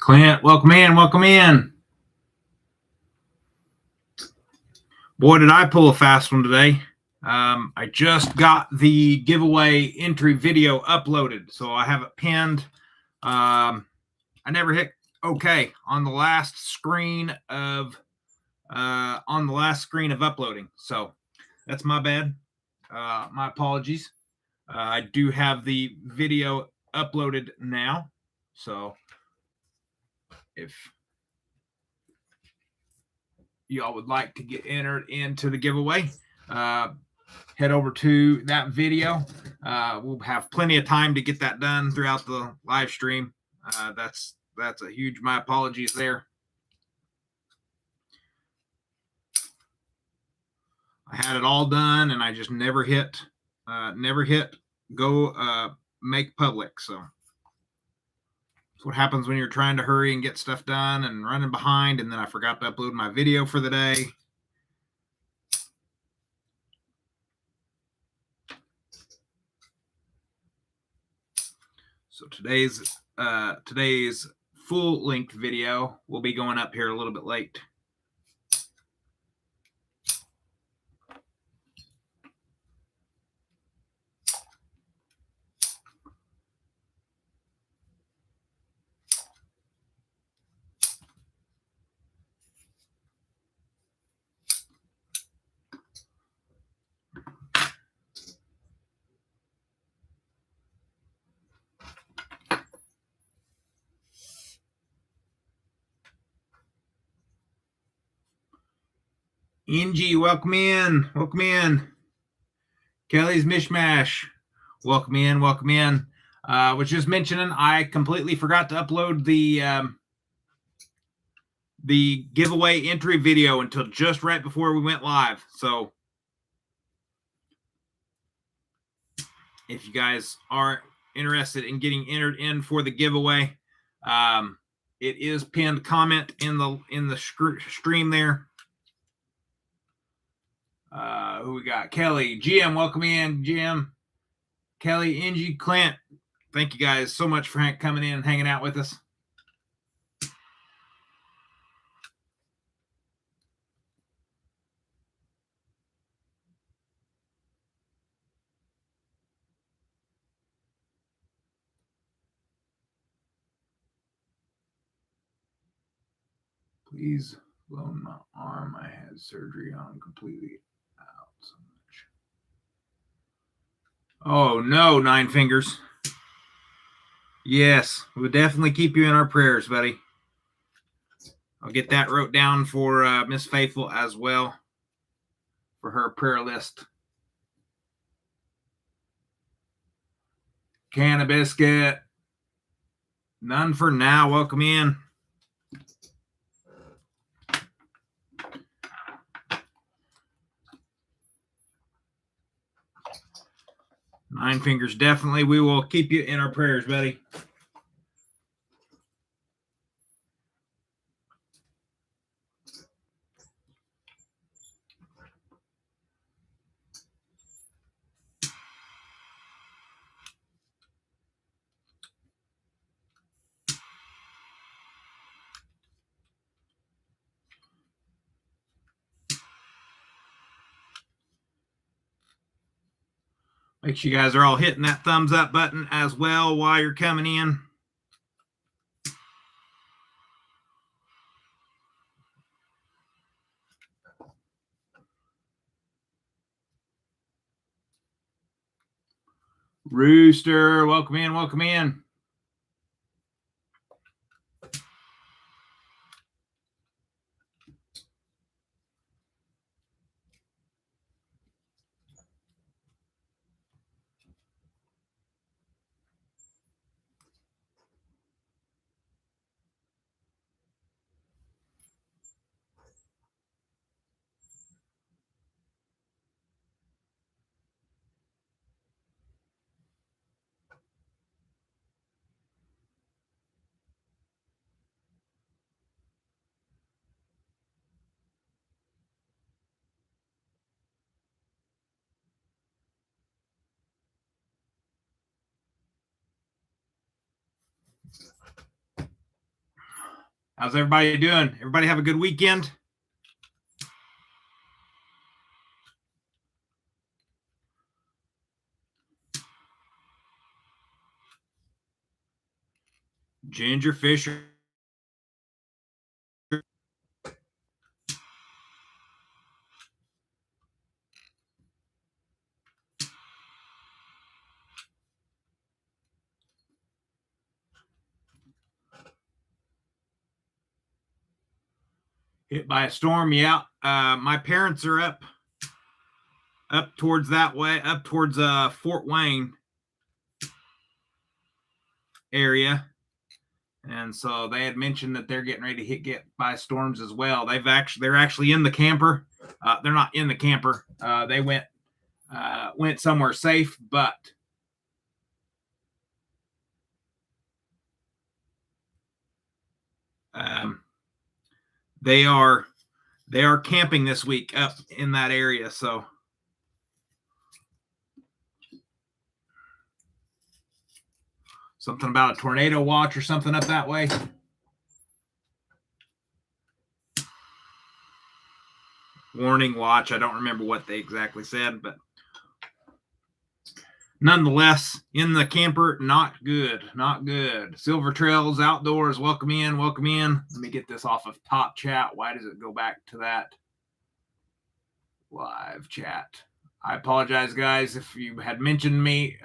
Clint, welcome in, welcome in. Boy, did I pull a fast one today. I just got the giveaway entry video uploaded, so I have it pinned. I never hit OK on the last screen of uploading, so that's my bad. My apologies. I do have the video uploaded now, so if y'all would like to get entered into the giveaway, head over to that video. We'll have plenty of time to get that done throughout the live stream. That's a huge, my apologies there. I had it all done and I just never hit go make public. So that's what happens when you're trying to hurry and get stuff done and running behind, and then I forgot to upload my video for the day. So today's full length video will be going up here a little bit late. Angie, welcome in. Welcome in. Kelly's Mishmash, welcome in. Welcome in. Was just mentioning, I completely forgot to upload the giveaway entry video until just right before we went live. So if you guys are interested in getting entered in for the giveaway, it is pinned comment in the stream there. Who we got? Kelly, Jim, welcome in, Jim. Kelly, Angie, Clint, thank you guys so much for coming in and hanging out with us. Please loan my arm. I had surgery on completely out so much. Oh no, Nine Fingers. Yes, we'll definitely keep you in our prayers, buddy. I'll get that wrote down for Miss Faithful as well, for her prayer list. Can of biscuit. None for now. Welcome in. Nine Fingers, definitely. We will keep you in our prayers, buddy. Make sure you guys are all hitting that thumbs up button as well while you're coming in. Rooster, welcome in, welcome in. How's everybody doing? Everybody have a good weekend? Ginger Fisher. Hit by a storm, yeah. My parents are up towards that way, up towards Fort Wayne area, and so they had mentioned that they're getting ready to get by storms as well. They're actually in the camper. They're not in the camper. They went somewhere safe, but they are camping this week up in that area. So something about a tornado watch or something up that way. Warning watch. I don't remember what they exactly said, but nonetheless, in the camper, not good. Not good. Silver Trails Outdoors, welcome in, welcome in. Let me get this off of top chat. Why does it go back to that live chat? I apologize, guys, if you had mentioned me.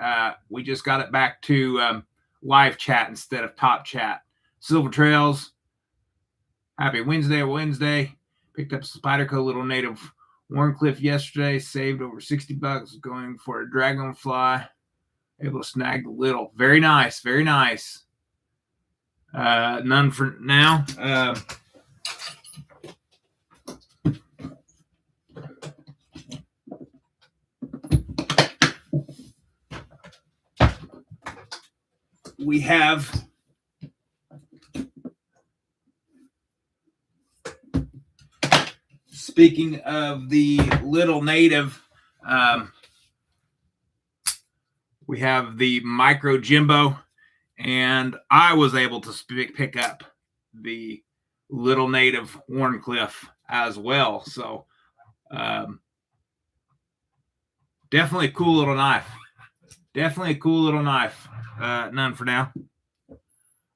We just got it back to live chat instead of top chat. Silver Trails, happy Wednesday. Picked up a Spyderco Little Native Warncliffe yesterday. Saved over $60 going for a dragonfly. Able to snag the little. Very nice. Very nice. None for now. We have speaking of the little native, we have the micro Jimbo, and I was able to pick up the little native Warncliffe as well. So definitely a cool little knife. Definitely a cool little knife. None for now.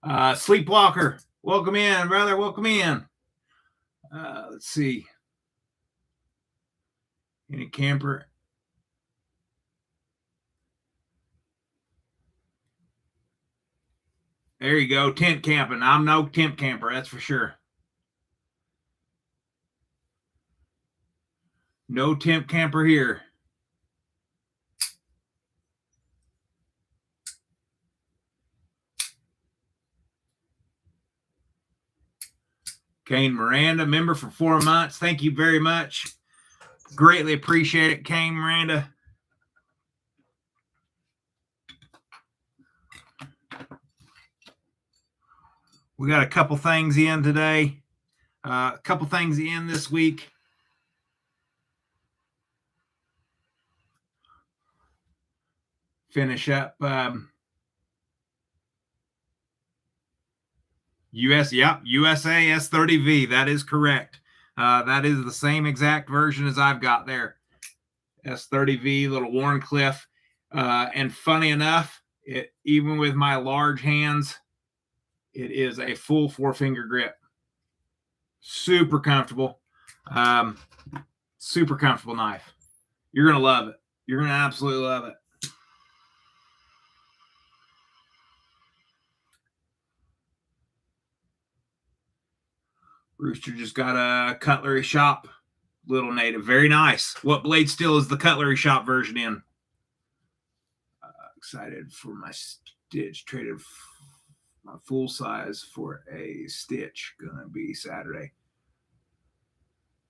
Sleepwalker, welcome in, brother. Welcome in. Let's see. Any camper? There you go. Tent camping. I'm no tent camper, that's for sure. No tent camper here. Kane Miranda, member for 4 months. Thank you very much. Greatly appreciate it, Kane Miranda. We got a couple things in today. A couple things in this week. Finish up. USA S30V. That is correct. That is the same exact version as I've got there. S30V, little Warncliffe. And funny enough, even with my large hands, it is a full 4-finger grip. Super comfortable. Super comfortable knife. You're going to love it. You're going to absolutely love it. Rooster just got a Cutlery Shop little native. Very nice. What blade steel is the Cutlery Shop version in? Excited for my stitch. Traded my full size for a stitch. Gonna be Saturday.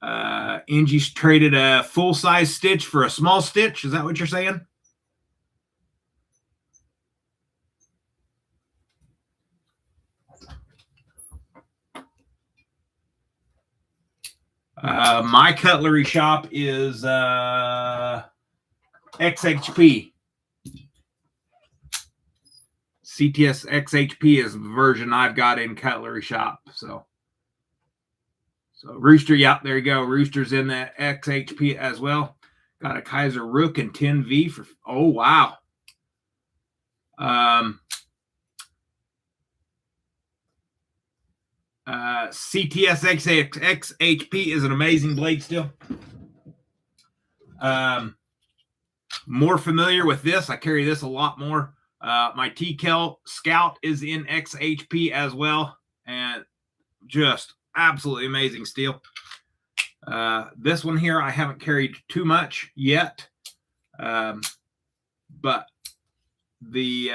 Angie's traded a full size stitch for a small stitch. Is that what you're saying? My Cutlery Shop is XHP. CTS XHP is the version I've got in Cutlery Shop. So So Rooster, yeah, there you go. Rooster's in that XHP as well. Got a Kaiser Rook and 10V for, oh, wow. CTS XHP is an amazing blade still. More familiar with this. I carry this a lot more. My TKL Scout is in XHP as well, and just absolutely amazing steel. This one here I haven't carried too much yet, but the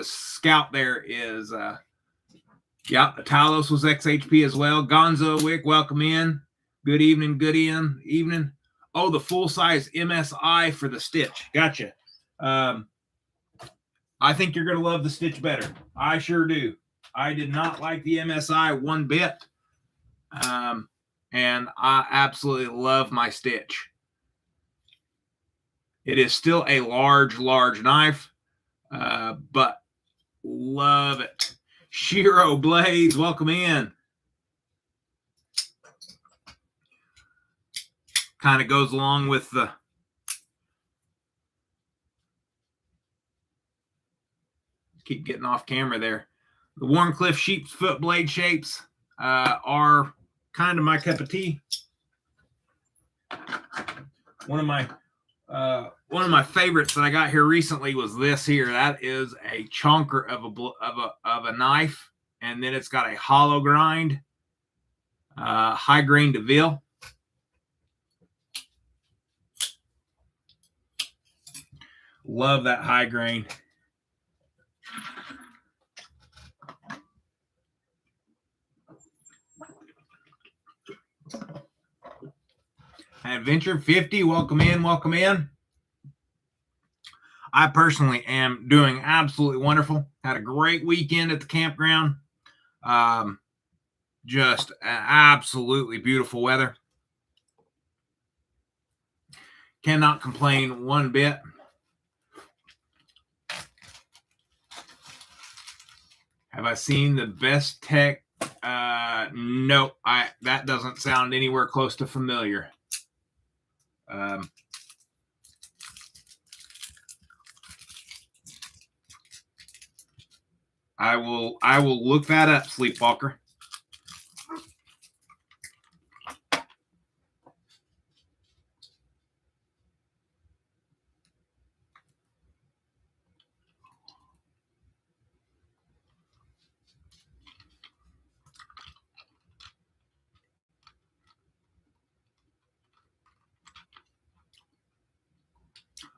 Scout there is yeah, Talos was XHP as well. Gonzo Wick, welcome in. Good evening, good evening. Oh, the full size MSI for the Stitch. Gotcha. I think you're gonna love the Stitch better. I sure do. I did not like the MSI one bit. And I absolutely love my Stitch. It is still a large knife, but love it. Shiro Blades, welcome in. Kind of goes along with the keep getting off camera there. The Warncliffe sheep's foot blade shapes are kind of my cup of tea. One of my favorites that I got here recently was this here. That is a chonker of a knife, and then it's got a hollow grind, high grain DeVille. Love that high grain. Adventure 50, welcome in, welcome in. I personally am doing absolutely wonderful. Had a great weekend at the campground. Just absolutely beautiful weather. Cannot complain one bit. Have I seen the best tech? No, that doesn't sound anywhere close to familiar. I will look that up, Sleepwalker.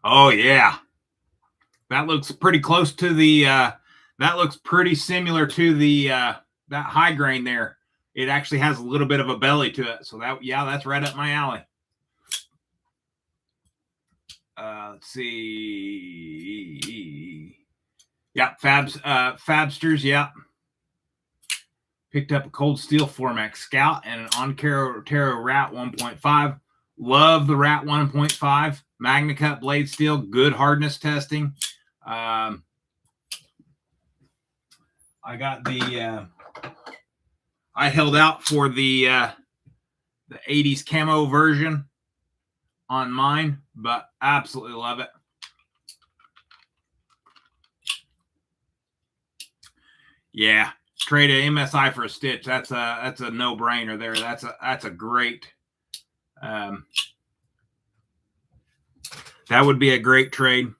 Oh yeah, that looks pretty close to the. That looks pretty similar to the that high grain there. It actually has a little bit of a belly to it, so that's right up my alley. Let's see. Yeah, Fabsters. Yeah, picked up a Cold Steel Formax Scout and an Ontario Rat 1.5. Love the Rat 1.5. MagnaCut blade steel, good hardness testing. I got the I held out for the 80s camo version on mine, but absolutely love it. Yeah, trade a MSI for a Stitch. That's a no-brainer there. That's a great that would be a great trade.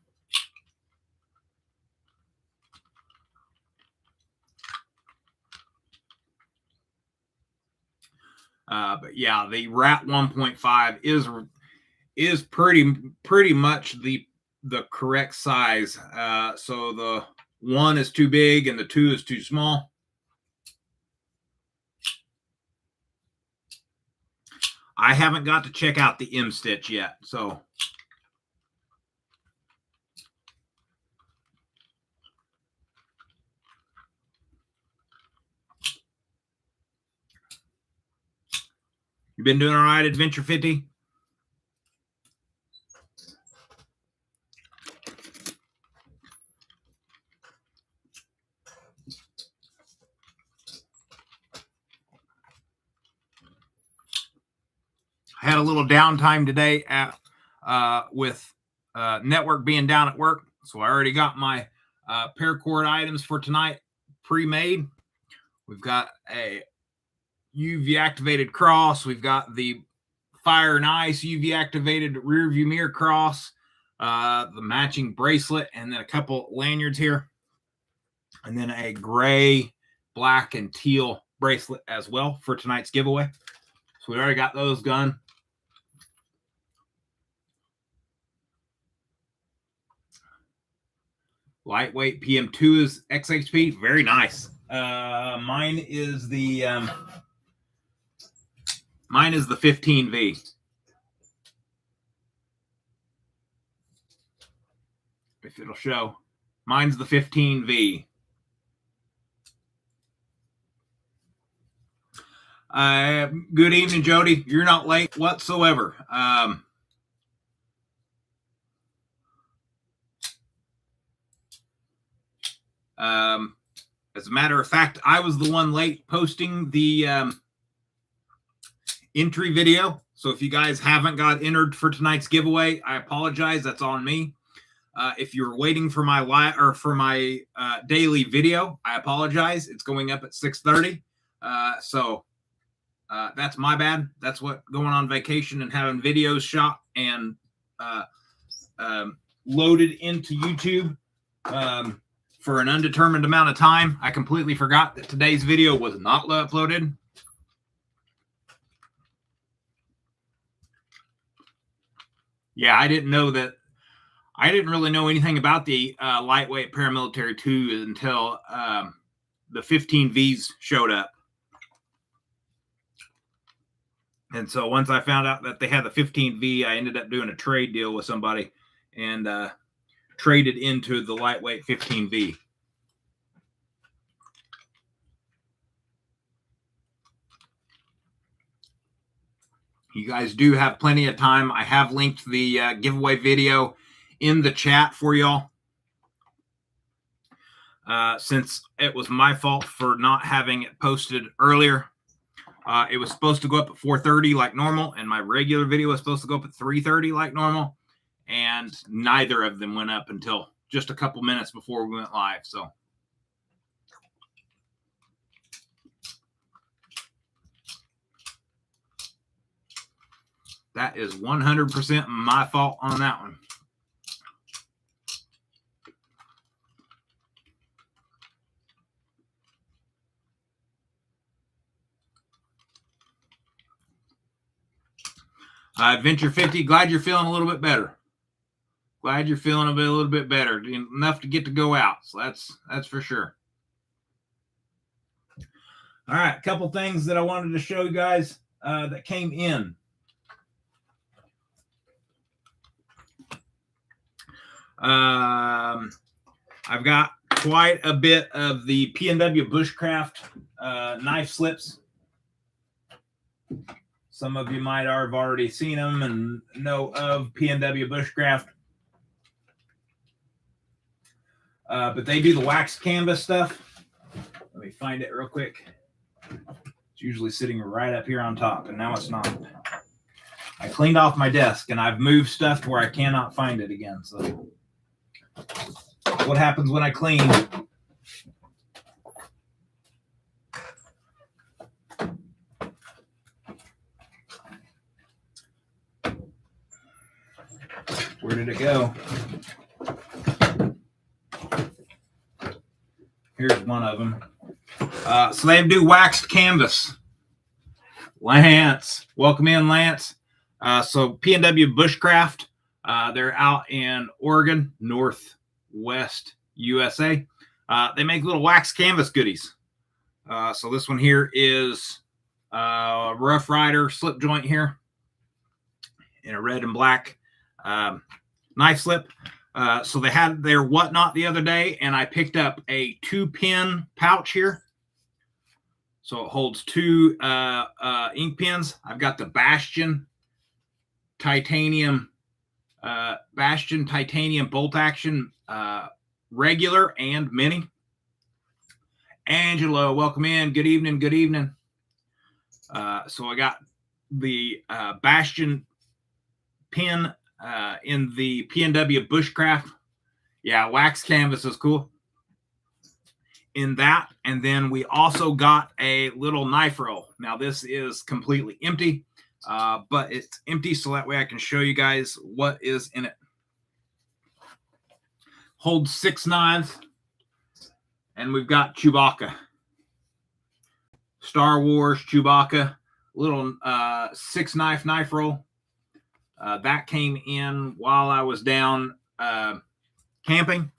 But yeah, the Rat 1.5 is pretty much the correct size. So the 1 is too big and the 2 is too small. I haven't got to check out the M Stitch yet, so you been doing all right, Adventure 50? had a little downtime today with network being down at work. So I already got my paracord items for tonight pre-made. We've got a UV activated cross. We've got the fire and ice UV activated rear view mirror cross, the matching bracelet, and then a couple lanyards here, and then a gray, black, and teal bracelet as well for tonight's giveaway. So we already got those done. Lightweight PM2 is XHP, very nice. Mine is the 15V. If it'll show, mine's the 15V. Good evening, Jody. You're not late whatsoever. As a matter of fact, I was the one late posting the entry video. So if you guys haven't got entered for tonight's giveaway, I apologize. That's on me. If you're waiting for my daily video, I apologize. It's going up at 6:30. So that's my bad. That's what going on vacation and having videos shot and loaded into YouTube for an undetermined amount of time. I completely forgot that today's video was not uploaded. Yeah, I didn't know that. I didn't really know anything about the lightweight paramilitary 2 until the 15Vs showed up. And so once I found out that they had the 15V, I ended up doing a trade deal with somebody and traded into the lightweight 15V. You guys do have plenty of time. I have linked the giveaway video in the chat for y'all. Since it was my fault for not having it posted earlier. It was supposed to go up at 4:30 like normal, and my regular video was supposed to go up at 3:30 like normal, and neither of them went up until just a couple minutes before we went live. So that is 100% my fault on that one. Adventure 50, glad you're feeling a little bit better. Glad you're feeling a little bit better. Enough to get to go out. So that's for sure. All right, a couple things that I wanted to show you guys that came in. I've got quite a bit of the P&W Bushcraft knife slips. Some of you might have already seen them and know of P&W Bushcraft. But they do the wax canvas stuff. Let me find it real quick. It's usually sitting right up here on top, and now it's not. I cleaned off my desk, and I've moved stuff to where I cannot find it again. So what happens when I clean? Where did it go? Here's one of them. So they do waxed canvas. Lance, welcome in, Lance. So P&W Bushcraft, they're out in Oregon, Northwest USA. They make little wax canvas goodies. So this one here is Rough Rider slip joint here in a red and black knife slip. So they had their whatnot the other day, and I picked up a 2-pin pouch here. So it holds 2 ink pens. I've got the Bastion titanium bolt action regular and mini. Angela, welcome in. Good evening. Good evening. So I got the Bastion pin in the PNW Bushcraft. Yeah, wax canvas is cool. In that, and then we also got a little knife roll. Now this is completely empty, but it's empty so that way I can show you guys what is in it. Holds 6 knives, and we've got Chewbacca, Star Wars Chewbacca, little 6 knife roll. That came in while I was down camping.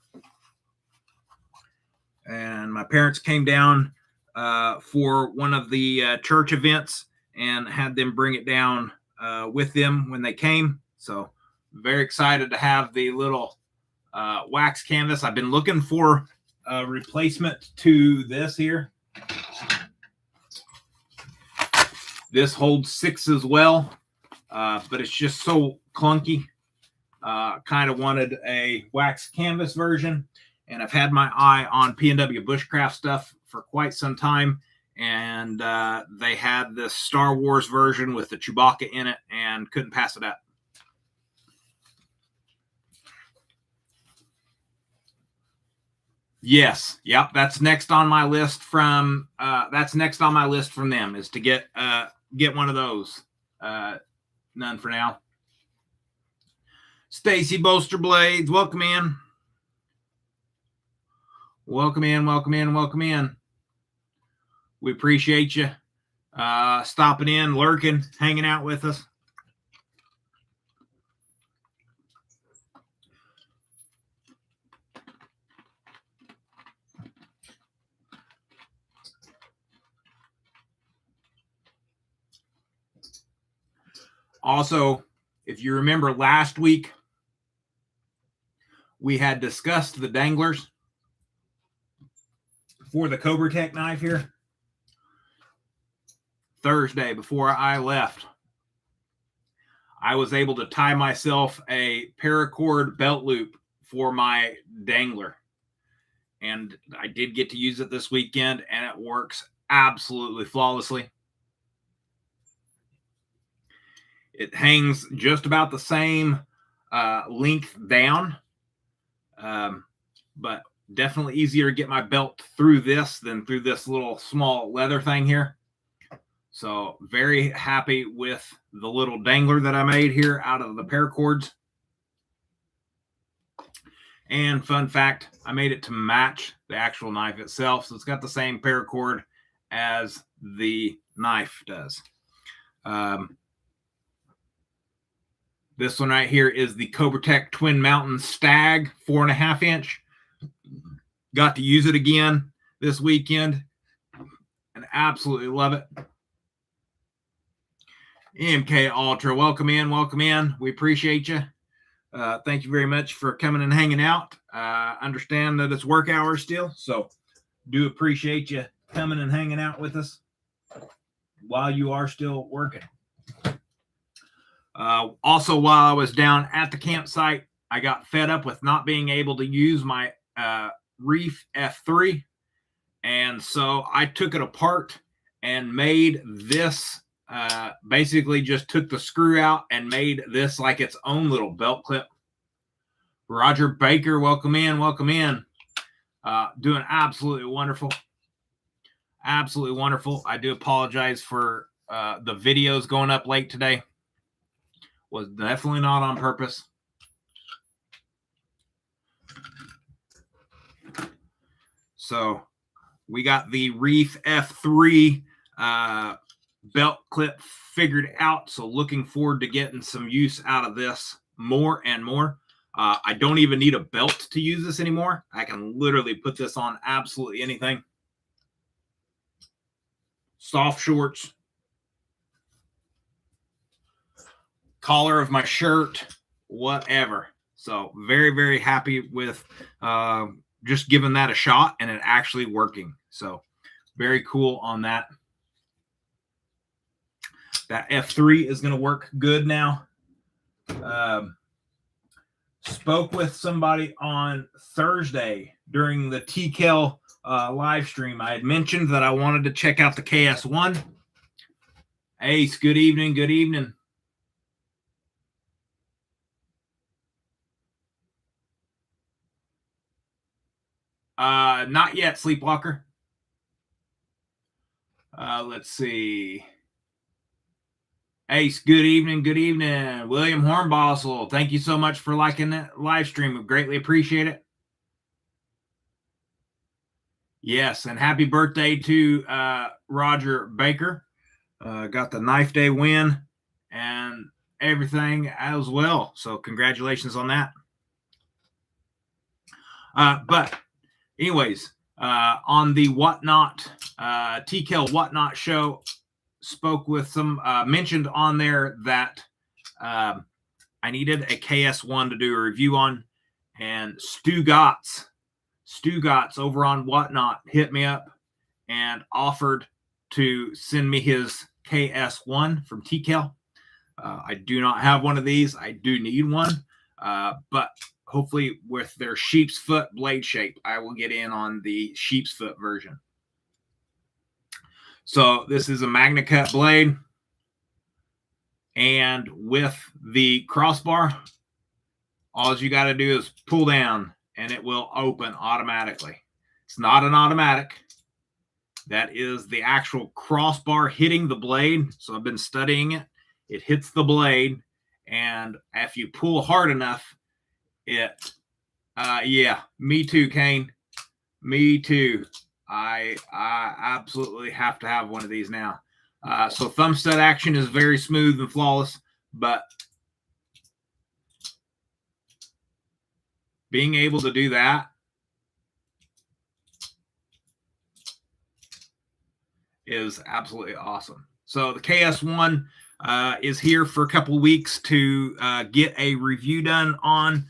And my parents came down for one of the church events and had them bring it down with them when they came. So very excited to have the little wax canvas. I've been looking for a replacement to this here. This holds 6 as well, but it's just so clunky. Kind of wanted a wax canvas version. And I've had my eye on PNW Bushcraft stuff for quite some time. And they had this Star Wars version with the Chewbacca in it and couldn't pass it up. Yes. Yep. That's next on my list from them is to get one of those. None for now. Stacy Bolsterblades, welcome in. Welcome in. We appreciate you stopping in, lurking, hanging out with us. Also, if you remember last week, we had discussed the danglers for the Cobra Tech knife here. Thursday, before I left, I was able to tie myself a paracord belt loop for my dangler. And I did get to use it this weekend, and it works absolutely flawlessly. It hangs just about the same length down, but definitely easier to get my belt through this than through this little small leather thing here. So very happy with the little dangler that I made here out of the paracords. And fun fact, I made it to match the actual knife itself. So it's got the same paracord as the knife does. This one right here is the Cobra Tech Twin Mountain Stag 4.5 inch. Got to use it again this weekend and absolutely love it. MK Ultra, welcome in. We appreciate you. Thank you very much for coming and hanging out. Understand that it's work hours still, so do appreciate you coming and hanging out with us while you are still working. Also, while I was down at the campsite, I got fed up with not being able to use my Reef F3. And so I took it apart and made this, basically just took the screw out and made this like its own little belt clip. Roger Baker, welcome in. Doing absolutely wonderful. I do apologize for the videos going up late today. Was definitely not on purpose. So we got the Reef F3 belt clip figured out. So looking forward to getting some use out of this more and more. I don't even need a belt to use this anymore. I can literally put this on absolutely anything. Soft shorts. Collar of my shirt, whatever. So very, very happy with just giving that a shot and it actually working. So very cool on that. That F3 is going to work good now. Spoke with somebody on Thursday during the TKL live stream. I had mentioned that I wanted to check out the KS1. Ace, good evening. Good evening. Not yet, Sleepwalker. Let's see. Ace, good evening. Good evening. William Hornbossel, thank you so much for liking that live stream. We greatly appreciate it. Yes, and happy birthday to Roger Baker. Got the Knife Day win and everything as well. So congratulations on that. But anyways, on the Whatnot, TKL Whatnot show, spoke with some, mentioned on there that I needed a KS1 to do a review on, and Stu Gotts over on Whatnot hit me up and offered to send me his KS1 from TKL. I do not have one of these. I do need one, but hopefully with their sheep's foot blade shape, I will get in on the sheep's foot version. So this is a Magna Cut blade, and with the crossbar, all you got to do is pull down and it will open automatically. It's not an automatic. That is the actual crossbar hitting the blade. So I've been studying it. It hits the blade, and if you pull hard enough, yeah, me too, Kane. Me too. I absolutely have to have one of these now. So thumb stud action is very smooth and flawless, but being able to do that is absolutely awesome. So the KS1 is here for a couple weeks to get a review done on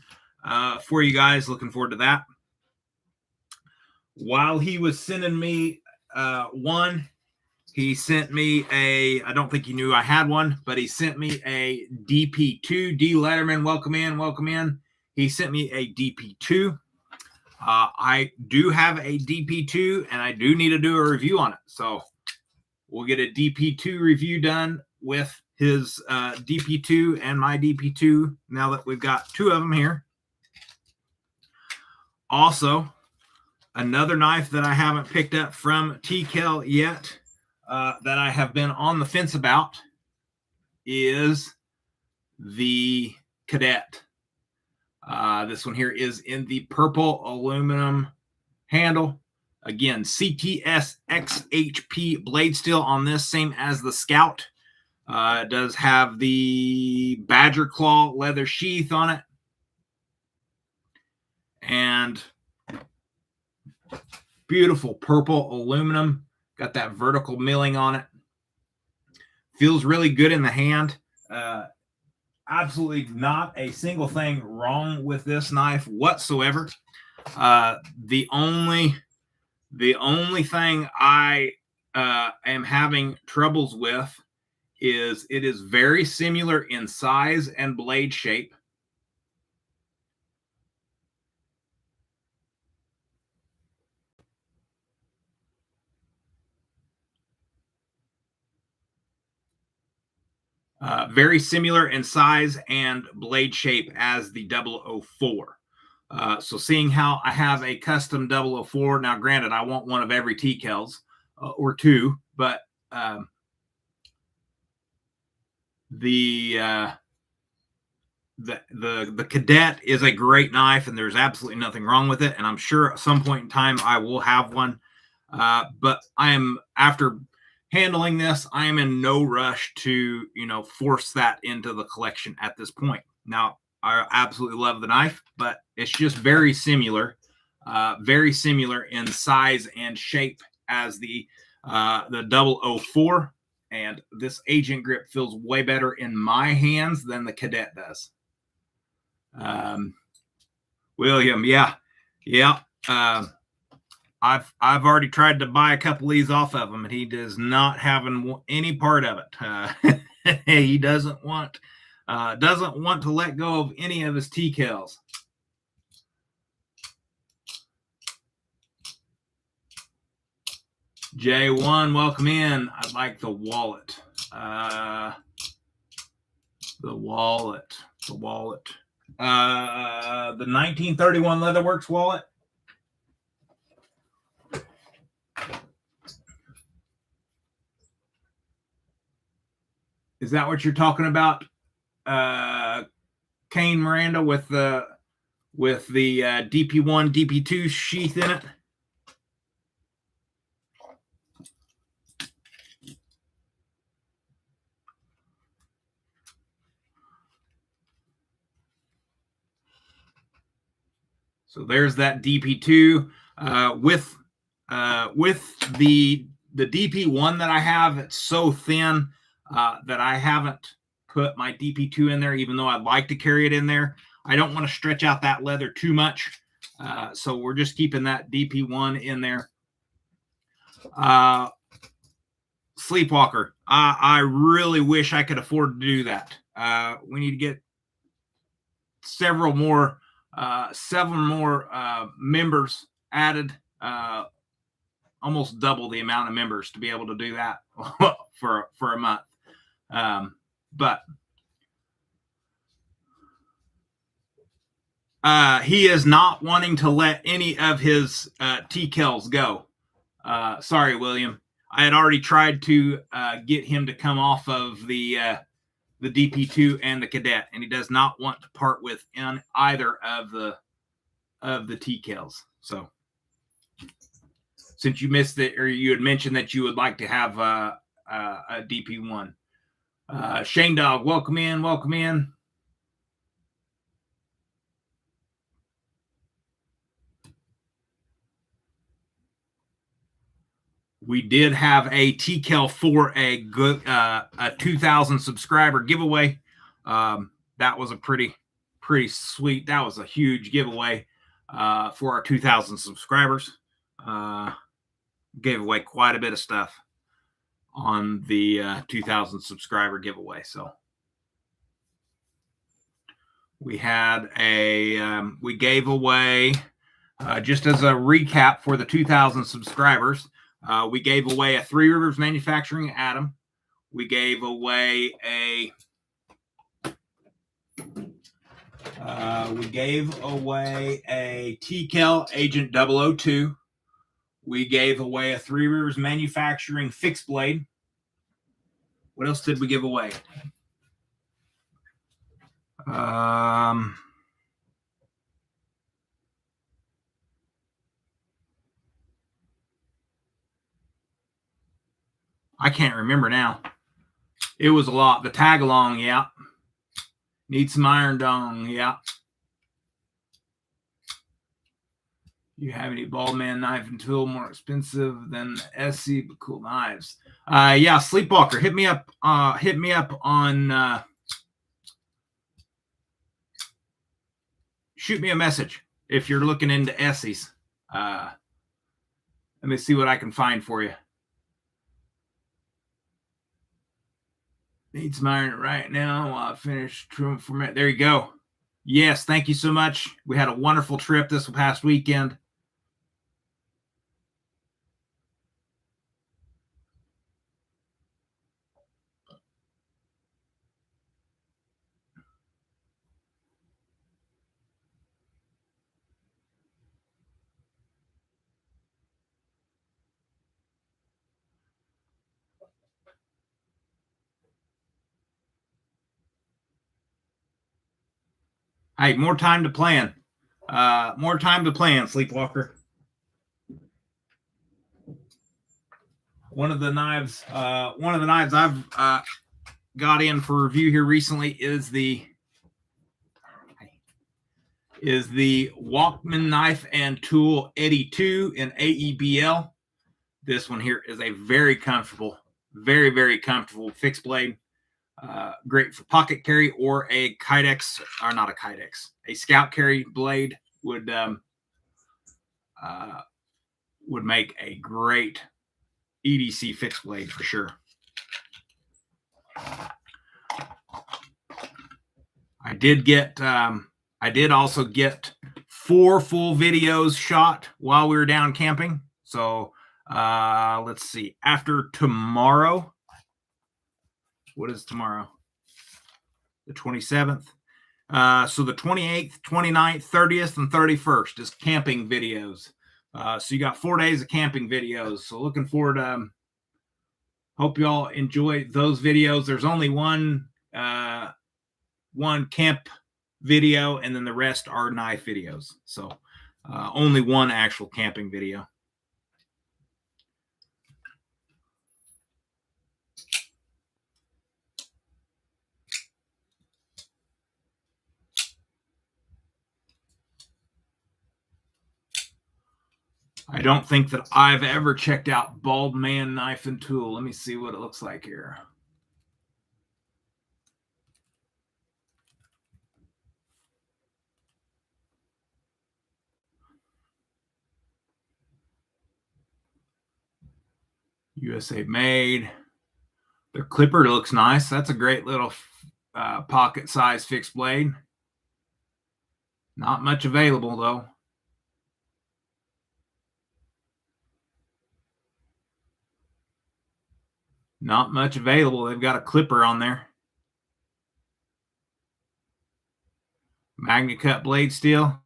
for you guys. Looking forward to that. While he was sending me one, he sent me I don't think he knew I had one, but he sent me a DP2. D Letterman, welcome in, welcome in. He sent me a DP2. I do have a DP2, and I do need to do a review on it. So we'll get a DP2 review done with his DP2 and my DP2 now that we've got two of them here. Also, another knife that I haven't picked up from TKL yet that I have been on the fence about is the Cadet. This one here is in the purple aluminum handle. Again, CTS XHP blade steel on this, same as the Scout. It does have the Badger Claw leather sheath on it. And beautiful purple aluminum. Got that vertical milling on it. Feels really good in the hand. Absolutely not a single thing wrong with this knife whatsoever. The only thing I am having troubles with is it is very similar in size and blade shape. Very similar in size and blade shape as the 004. So seeing how I have a custom 004, now granted, I want one of every TKLs or two, but the Cadet is a great knife, and there's absolutely nothing wrong with it. And I'm sure at some point in time I will have one. But I am, after handling this, I am in no rush to, force that into the collection at this point. Now, I absolutely love the knife, but it's just very similar in size and shape as the 004. And this Agent grip feels way better in my hands than the Cadet does. William, yeah. I've already tried to buy a couple of these off of him, and he does not have any part of it. He doesn't want to let go of any of his TKLs. J1, welcome in. I'd like the wallet. The wallet. The 1931 Leatherworks wallet. Is that what you're talking about, Kane Miranda, with the DP1, DP2 sheath in it? So there's that DP2 with the DP1 that I have. It's so thin that I haven't put my DP2 in there, even though I'd like to carry it in there. I don't want to stretch out that leather too much. So we're just keeping that DP1 in there. Sleepwalker. I really wish I could afford to do that. We need to get several more members added, almost double the amount of members to be able to do that for a month. But he is not wanting to let any of his TKLs go. Sorry, William. I had already tried to get him to come off of the DP2 and the Cadet, and he does not want to part with either of the TKLs. So, since you missed it, or you had mentioned that you would like to have a DP1, Shane Dog, welcome in, welcome in. We did have a TKL for a good a 2,000 subscriber giveaway. That was a pretty sweet. That was a huge giveaway for our 2,000 subscribers. Gave away quite a bit of stuff on the 2,000 subscriber giveaway. So we had we gave away just as a recap for the 2,000 subscribers. We gave away a Three Rivers Manufacturing Atom. We gave away a TKL Agent 002. We gave away a Three Rivers Manufacturing Fixed Blade. What else did we give away? I can't remember now. It was a lot. The tag along, yeah. Need some iron dong, yeah. You have any ball man knife and tool more expensive than SC, but cool knives? Yeah, Sleepwalker. Hit me up on shoot me a message if you're looking into Essies. Let me see what I can find for you. Need some iron right now while I finish trim format. There you go. Yes, thank you so much. We had a wonderful trip this past weekend. Hey, more time to plan. More time to plan, Sleepwalker. One of the knives I've got in for review here recently is the Walkman knife and tool Eddie 2 in AEBL. This one here is a very comfortable, very, very comfortable fixed blade. Great for pocket carry or a Kydex, or not a Kydex, a scout carry blade would make a great EDC fixed blade for sure. I did also get 4 full videos shot while we were down camping. So let's see, after tomorrow, What is tomorrow? The 27th. So the 28th, 29th, 30th, and 31st is camping videos. So you got 4 days of camping videos. So looking forward to, hope you all enjoy those videos. There's only one camp video, and then the rest are knife videos. So only one actual camping video. I don't think that I've ever checked out Bald Man Knife and Tool. Let me see what it looks like here. USA made. Their clipper looks nice. That's a great little pocket size fixed blade. Not much available though. Not much available. They've got a clipper on there. Magnet cut blade steel.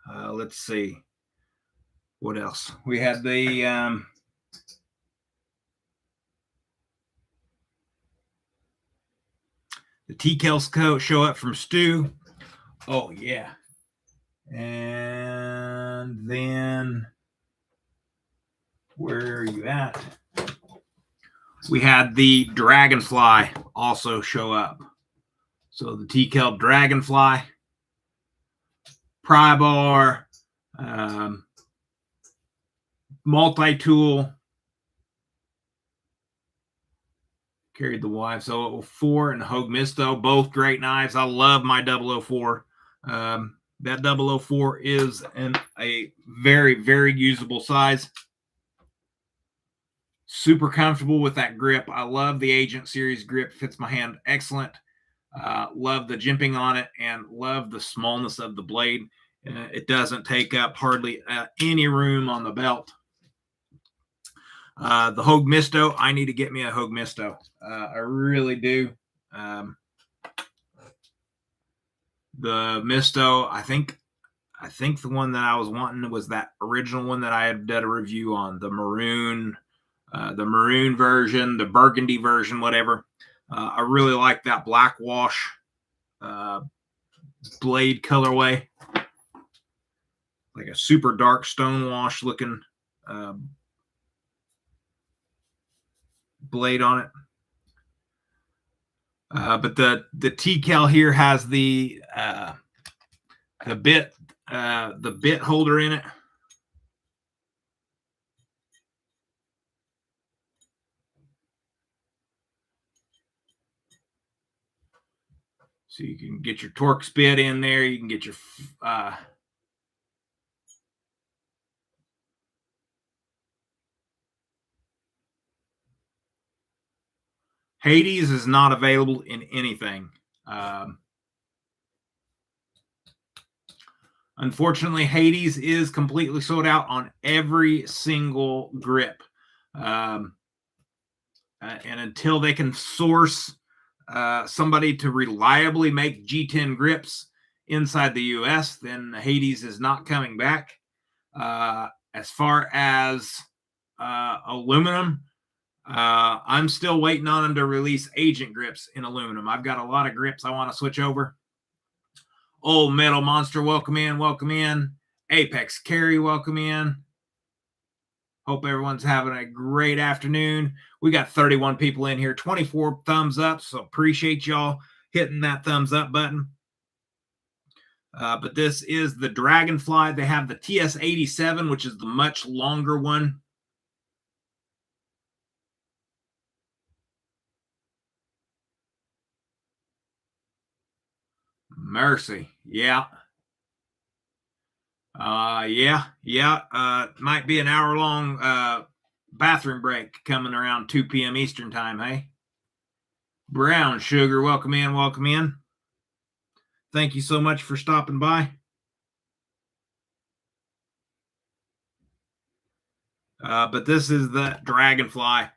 Let's see. What else? We had the T-Kels show up from Stu. Oh, yeah. And then, where are you at? We had the Dragonfly also show up. So the T-Kel Dragonfly, pry bar, multi-tool. Carried the Y04 and the Hogue Misto, both great knives. I love my 004. That 004 is a very, very usable size. Super comfortable with that grip. I love the Agent Series grip. Fits my hand excellent. Love the jimping on it and love the smallness of the blade. It doesn't take up hardly any room on the belt. The Hogue Misto, I need to get me a Hogue Misto. I really do. The Misto, I think the one that I was wanting was that original one that I had done a review on, the maroon version, the burgundy version, whatever. I really like that black wash blade colorway, like a super dark stone wash looking blade on it. But the T-Kel here has the bit holder in it. So you can get your Torx bit in there. You can get your Hades is not available in anything. Unfortunately, Hades is completely sold out on every single grip. And until they can source somebody to reliably make G10 grips inside the US, then Hades is not coming back. As far as aluminum, I'm still waiting on them to release Agent grips in aluminum. I've got a lot of grips I want to switch over. Old Metal Monster, welcome in, welcome in. Apex Carry, welcome in. Hope everyone's having a great afternoon. We got 31 people in here, 24 thumbs up, so appreciate y'all hitting that thumbs up button. But this is the Dragonfly. They have the TS87, which is the much longer one. Mercy. Yeah. Might be an hour-long bathroom break coming around 2 p.m. Eastern time, hey? Brown Sugar, welcome in, welcome in. Thank you so much for stopping by. But this is the Dragonfly.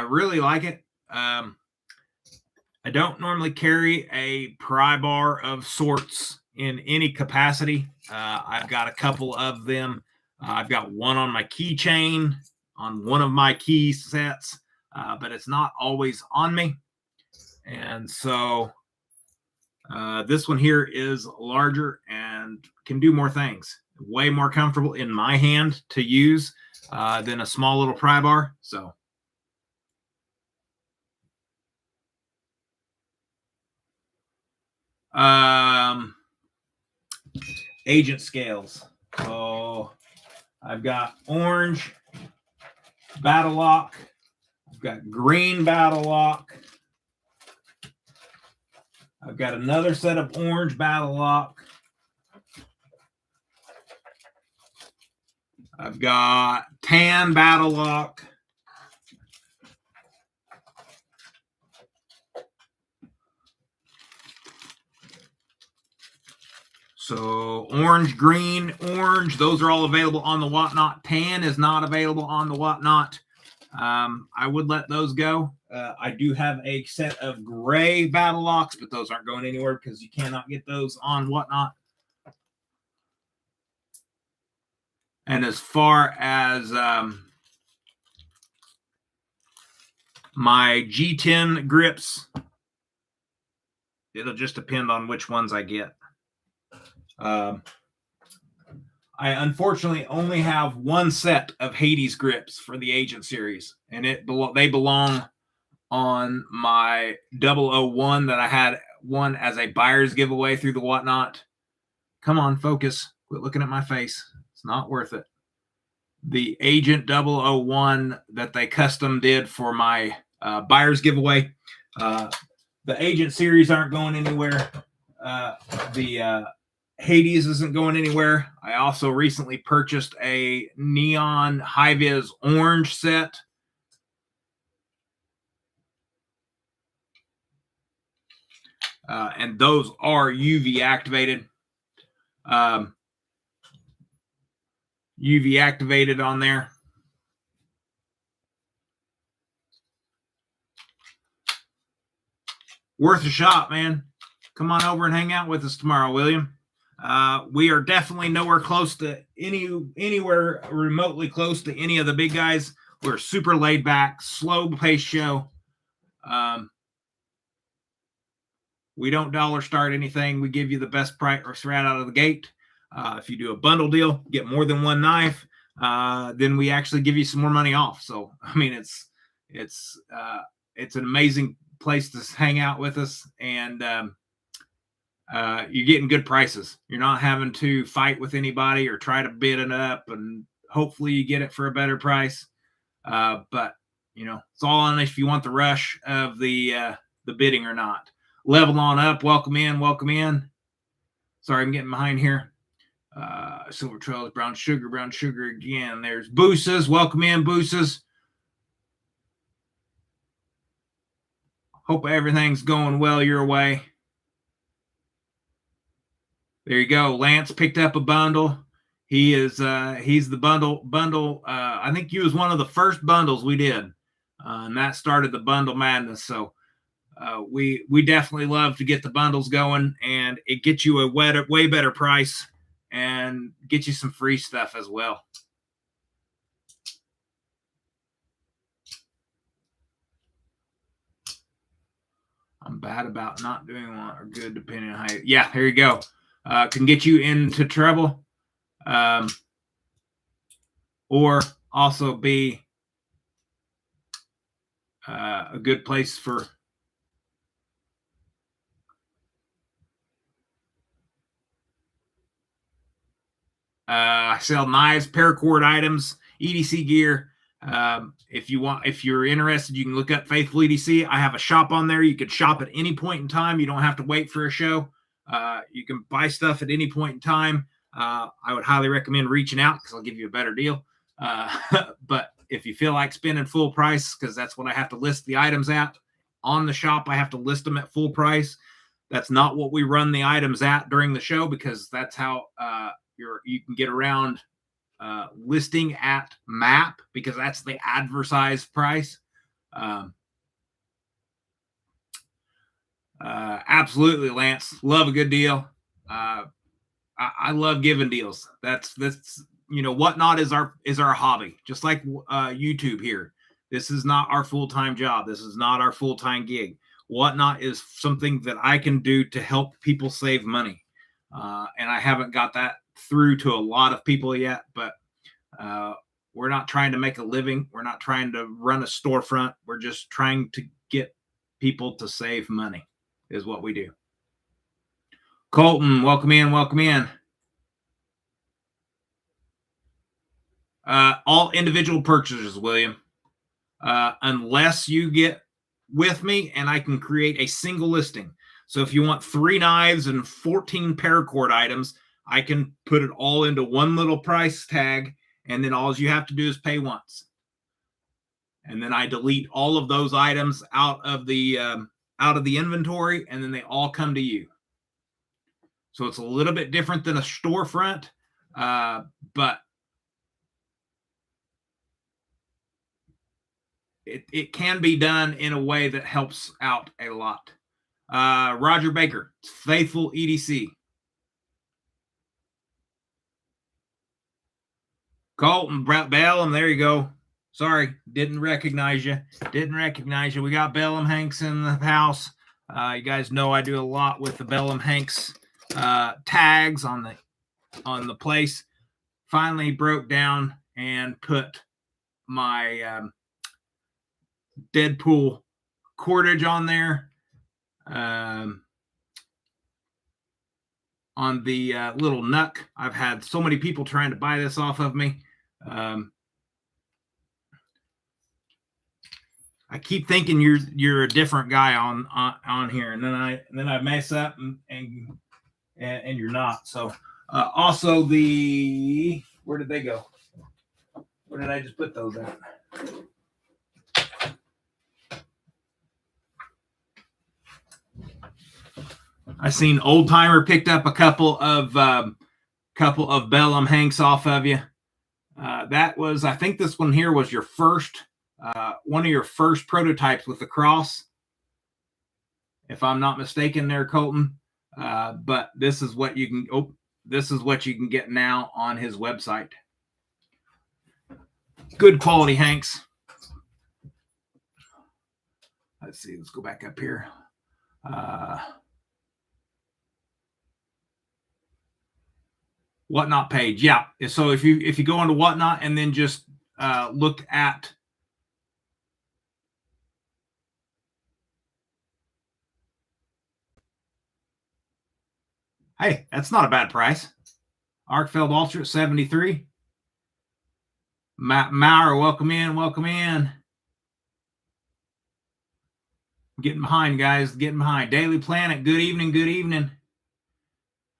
Really like it. I don't normally carry a pry bar of sorts in any capacity. I've got a couple of them. I've got one on my keychain on one of my key sets, but it's not always on me. And so this one here is larger and can do more things. Way more comfortable in my hand to use than a small little pry bar. So agent scales. So I've got orange battle lock. I've got green battle lock. I've got another set of orange battle lock. I've got tan battle lock. So orange, green, orange, those are all available on the Whatnot. Tan is not available on the Whatnot. I would let those go. I do have a set of gray battle locks, but those aren't going anywhere because you cannot get those on Whatnot. And as far as my G10 grips, it'll just depend on which ones I get. I unfortunately only have one set of Hades grips for the Agent series, and they belong on my 001 that I had one as a buyer's giveaway through the Whatnot. Come on, focus. Quit looking at my face. It's not worth it. The Agent 001 that they custom did for my buyer's giveaway. The Agent series aren't going anywhere. The Hades isn't going anywhere. I also recently purchased a neon high-vis orange set. And those are UV activated. UV activated on there. Worth a shot, man. Come on over and hang out with us tomorrow, William. We are definitely nowhere close to anywhere remotely close to any of the big guys. We're super laid back, slow paced show. We don't dollar start anything. We give you the best price right out of the gate. If you do a bundle deal, get more than one knife, then we actually give you some more money off. So, I mean, it's an amazing place to hang out with us, and you're getting good prices. You're not having to fight with anybody or try to bid it up, and hopefully you get it for a better price. But you know, it's all on if you want the rush of the bidding or not. Level on up. Welcome in. Welcome in. Sorry, I'm getting behind here. Silver Trails, brown sugar again. There's Boosas. Welcome in, Boosas. Hope everything's going well your way. There you go. Lance picked up a bundle. He's the bundle. I think he was one of the first bundles we did, and that started the bundle madness. So we definitely love to get the bundles going, and it gets you a way better price and get you some free stuff as well. I'm bad about not doing one or good depending on how. Yeah, here you go. Can get you into trouble, or also be a good place for. I sell knives, paracord items, EDC gear. If you're interested, you can look up Faithful EDC. I have a shop on there. You can shop at any point in time. You don't have to wait for a show. You can buy stuff at any point in time. I would highly recommend reaching out because I'll give you a better deal. But if you feel like spending full price, because that's what I have to list the items at on the shop, I have to list them at full price. That's not what we run the items at during the show, because that's how you can get around listing at MAP because that's the advertised price. Absolutely, Lance. Love a good deal. I love giving deals. That's Whatnot is our hobby, just like YouTube here. This is not our full-time job. This is not our full-time gig. Whatnot is something that I can do to help people save money. And I haven't got that through to a lot of people yet, but we're not trying to make a living. We're not trying to run a storefront. We're just trying to get people to save money is what we do. Colton, welcome in, welcome in. All individual purchases, William, unless you get with me and I can create a single listing. So if you want 3 knives and 14 paracord items, I can put it all into one little price tag, and then all you have to do is pay once. And then I delete all of those items out of the inventory, and then they all come to you. So it's a little bit different than a storefront, but it can be done in a way that helps out a lot. Roger Baker, Faithful EDC. Colton Bellum, there you go. Sorry, didn't recognize you. We got Bellum Hanks in the house. You guys know I do a lot with the Bellum Hanks tags on the place. Finally broke down and put my Deadpool cordage on there. On the little Nuck. I've had so many people trying to buy this off of me. I keep thinking you're a different guy on here, and then I mess up and you're not. So also where did they go? Where did I just put those at? I seen Old Timer picked up a couple of Bellum Hanks off of you. That was, I think this one here was your first, one of your first prototypes with the cross, if I'm not mistaken there, Colton. But this is what you can get now on his website. Good quality Hanks. Let's see, let's go back up here. Whatnot page. Yeah. So if you go into Whatnot and then just look at hey, that's not a bad price. Arkfeld Ultra at 73. Maurer, welcome in, welcome in. Getting behind, guys. Getting behind. Daily Planet, good evening, good evening.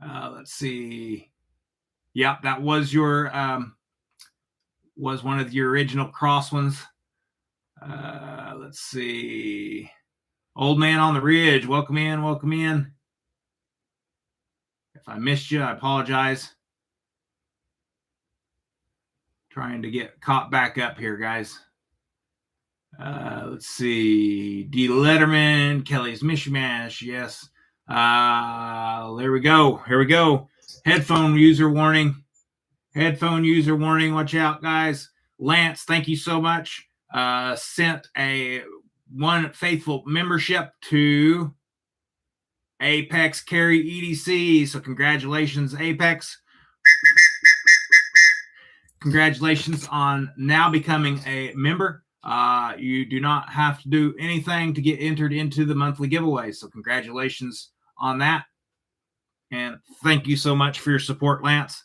Let's see. Yep, that was your was one of your original cross ones. Let's see. Old Man on the Ridge, welcome in, welcome in. If I missed you, I apologize. Trying to get caught back up here, guys. Let's see. D. Letterman, Kelly's Mishmash, yes. There we go. Here we go. Headphone user warning. Headphone user warning. Watch out, guys. Lance, thank you so much. Sent a one faithful membership to Apex Carry EDC. So congratulations, Apex. Congratulations on now becoming a member. You do not have to do anything to get entered into the monthly giveaway. So congratulations on that. And thank you so much for your support, Lance.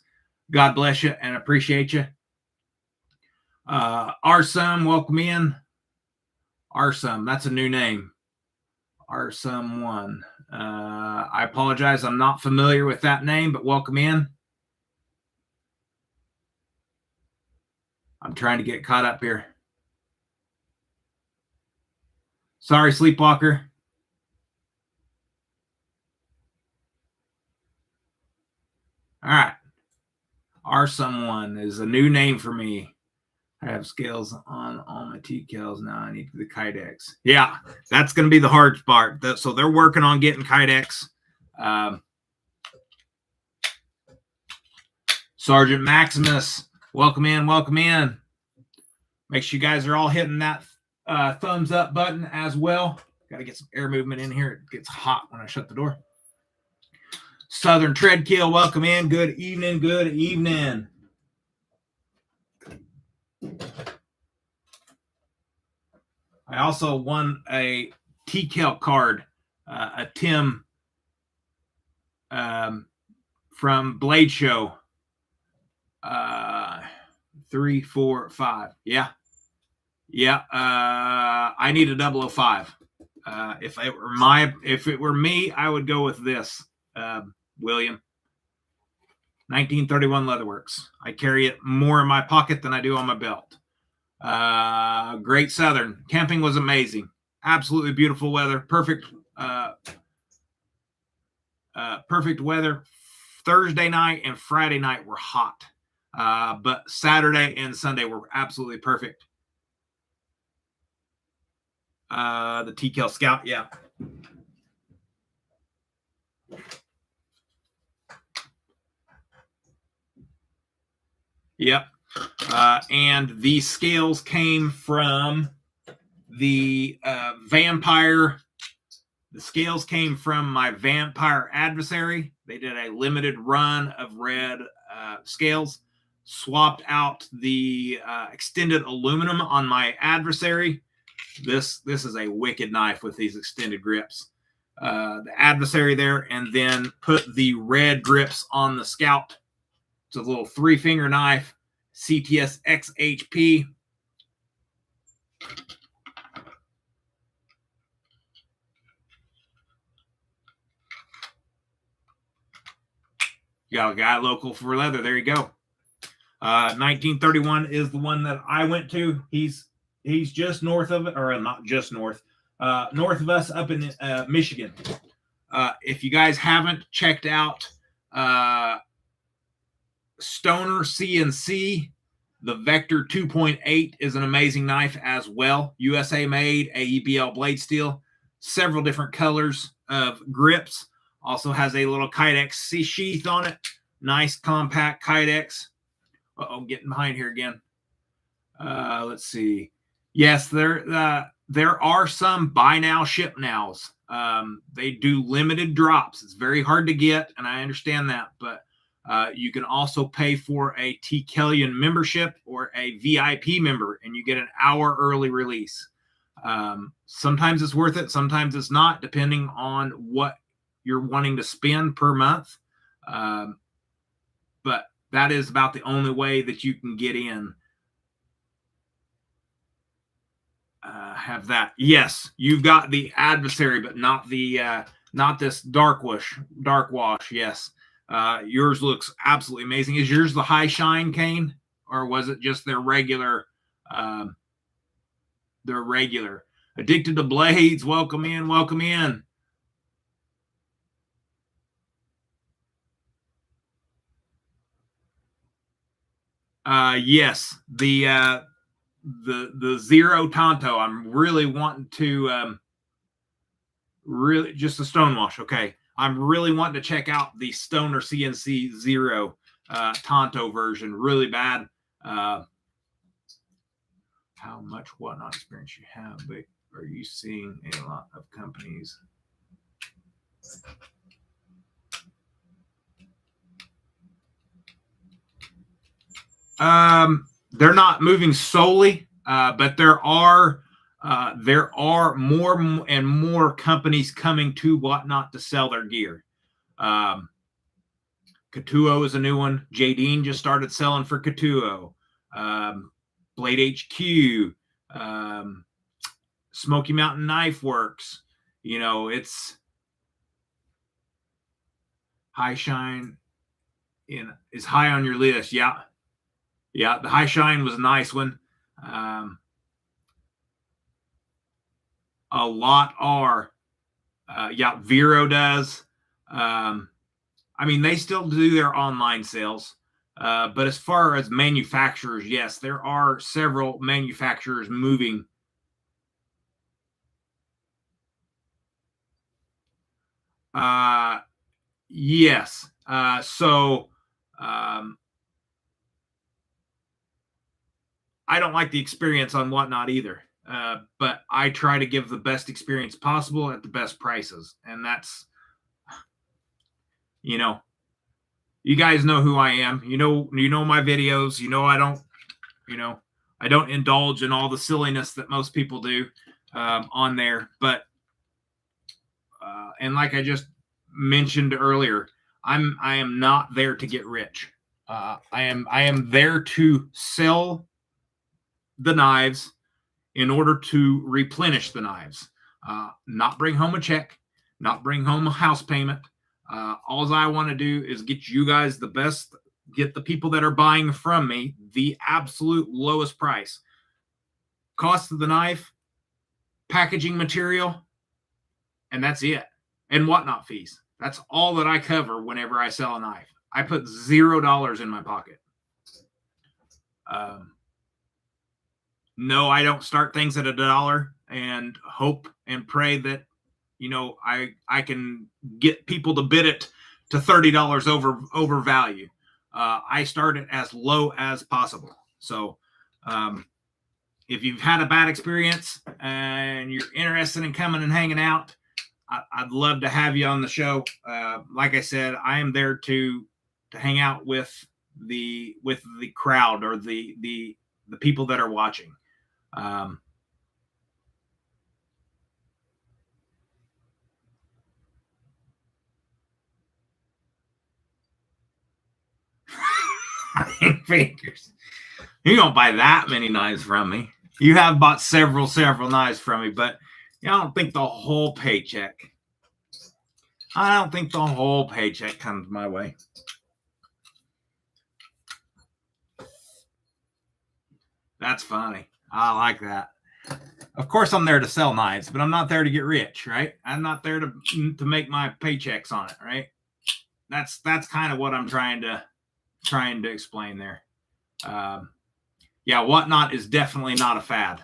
God bless you and appreciate you. Arsum, welcome in. Arsum, that's a new name. Arsum1. I apologize. I'm not familiar with that name, but welcome in. I'm trying to get caught up here. Sorry, Sleepwalker. All right. Are someone is a new name for me. I have scales on all my T-Kels now. I need the Kydex. Yeah, that's going to be the hard part. So they're working on getting Kydex. Sergeant Maximus, welcome in, welcome in. Make sure you guys are all hitting that thumbs up button as well. Got to get some air movement in here. It gets hot when I shut the door. Southern Treadkill, welcome in. Good evening, good evening. I also won a T-Kel card, a Tim from Blade Show. 3, 4, 5. Yeah. I need a 005. If it were me, I would go with this, William. 1931 Leatherworks. I carry it more in my pocket than I do on my belt. Great Southern. Camping was amazing. Absolutely beautiful weather. Perfect weather. Thursday night and Friday night were hot. But Saturday and Sunday were absolutely perfect. The T-Kel Scout, yeah. Yep. And the scales came from the vampire. The scales came from my vampire adversary. They did a limited run of red scales, swapped out the extended aluminum on my adversary. This is a wicked knife with these extended grips. The adversary there, and then put the red grips on the Scout. It's a little 3-finger knife, CTS XHP. You got a guy local for leather. There you go. 1931 is the one that I went to. He's just north of it, or not just north of us up in Michigan. If you guys haven't checked out Stoner CNC, the Vector 2.8 is an amazing knife as well. USA made, AEBL blade steel, several different colors of grips. Also has a little Kydex sheath on it. Nice compact Kydex. Uh-oh, getting behind here again. Let's see. Yes, there are some buy now, ship nows. They do limited drops. It's very hard to get, and I understand that, but you can also pay for a T-Kellian membership or a VIP member, and you get an hour early release. Sometimes it's worth it. Sometimes it's not, depending on what you're wanting to spend per month. But that is about the only way that you can get in. Have that. Yes, you've got the adversary, but not the not this dark wash. Yes. Yours looks absolutely amazing. Is yours the high shine cane, or was it just their regular? Addicted to blades. Welcome in. Welcome in. Yes, the Zero Tonto. I'm really wanting to really just a stonewash. Okay. I'm really wanting to check out the Stoner CNC Zero Tonto version. Really bad. How much whatnot experience you have, but are you seeing a lot of companies? They're not moving solely, but there are more and more companies coming to Whatnot to sell their gear. Katuo is a new one. Jadine just started selling for Katuo. Blade HQ, Smoky Mountain Knife Works. You know, it's High Shine is high on your list. Yeah. Yeah, the High Shine was a nice one. A lot are. Vero does. I mean, they still do their online sales. But as far as manufacturers, yes, there are several manufacturers moving. Yes. I don't like the experience on Whatnot either. But I try to give the best experience possible at the best prices. And that's, you know, you guys know who I am. You know my videos. I don't indulge in all the silliness that most people do on there. But and like I just mentioned earlier, I am not there to get rich. I am there to sell the knives in order to replenish the knives, not bring home a check, not bring home a house payment. All I want to do is get you guys the best, get the people that are buying from me the absolute lowest price. Cost of the knife, packaging material, and that's it. And Whatnot fees. That's all that I cover whenever I sell a knife. I put $0 in my pocket. No, I don't start things at $1 and hope and pray that, I can get people to bid it to $30 over value. I start it as low as possible. So, if you've had a bad experience and you're interested in coming and hanging out, I'd love to have you on the show. Like I said, I am there to hang out with the crowd or the people that are watching. Fingers. You don't buy that many knives from me. You have bought several knives from me, but I don't think the whole paycheck. I don't think the whole paycheck comes my way. That's funny. I like that. Of course, I'm there to sell knives, but I'm not there to get rich, right? I'm not there to make my paychecks on it, right? That's kind of what I'm trying to explain there. Yeah, Whatnot is definitely not a fad.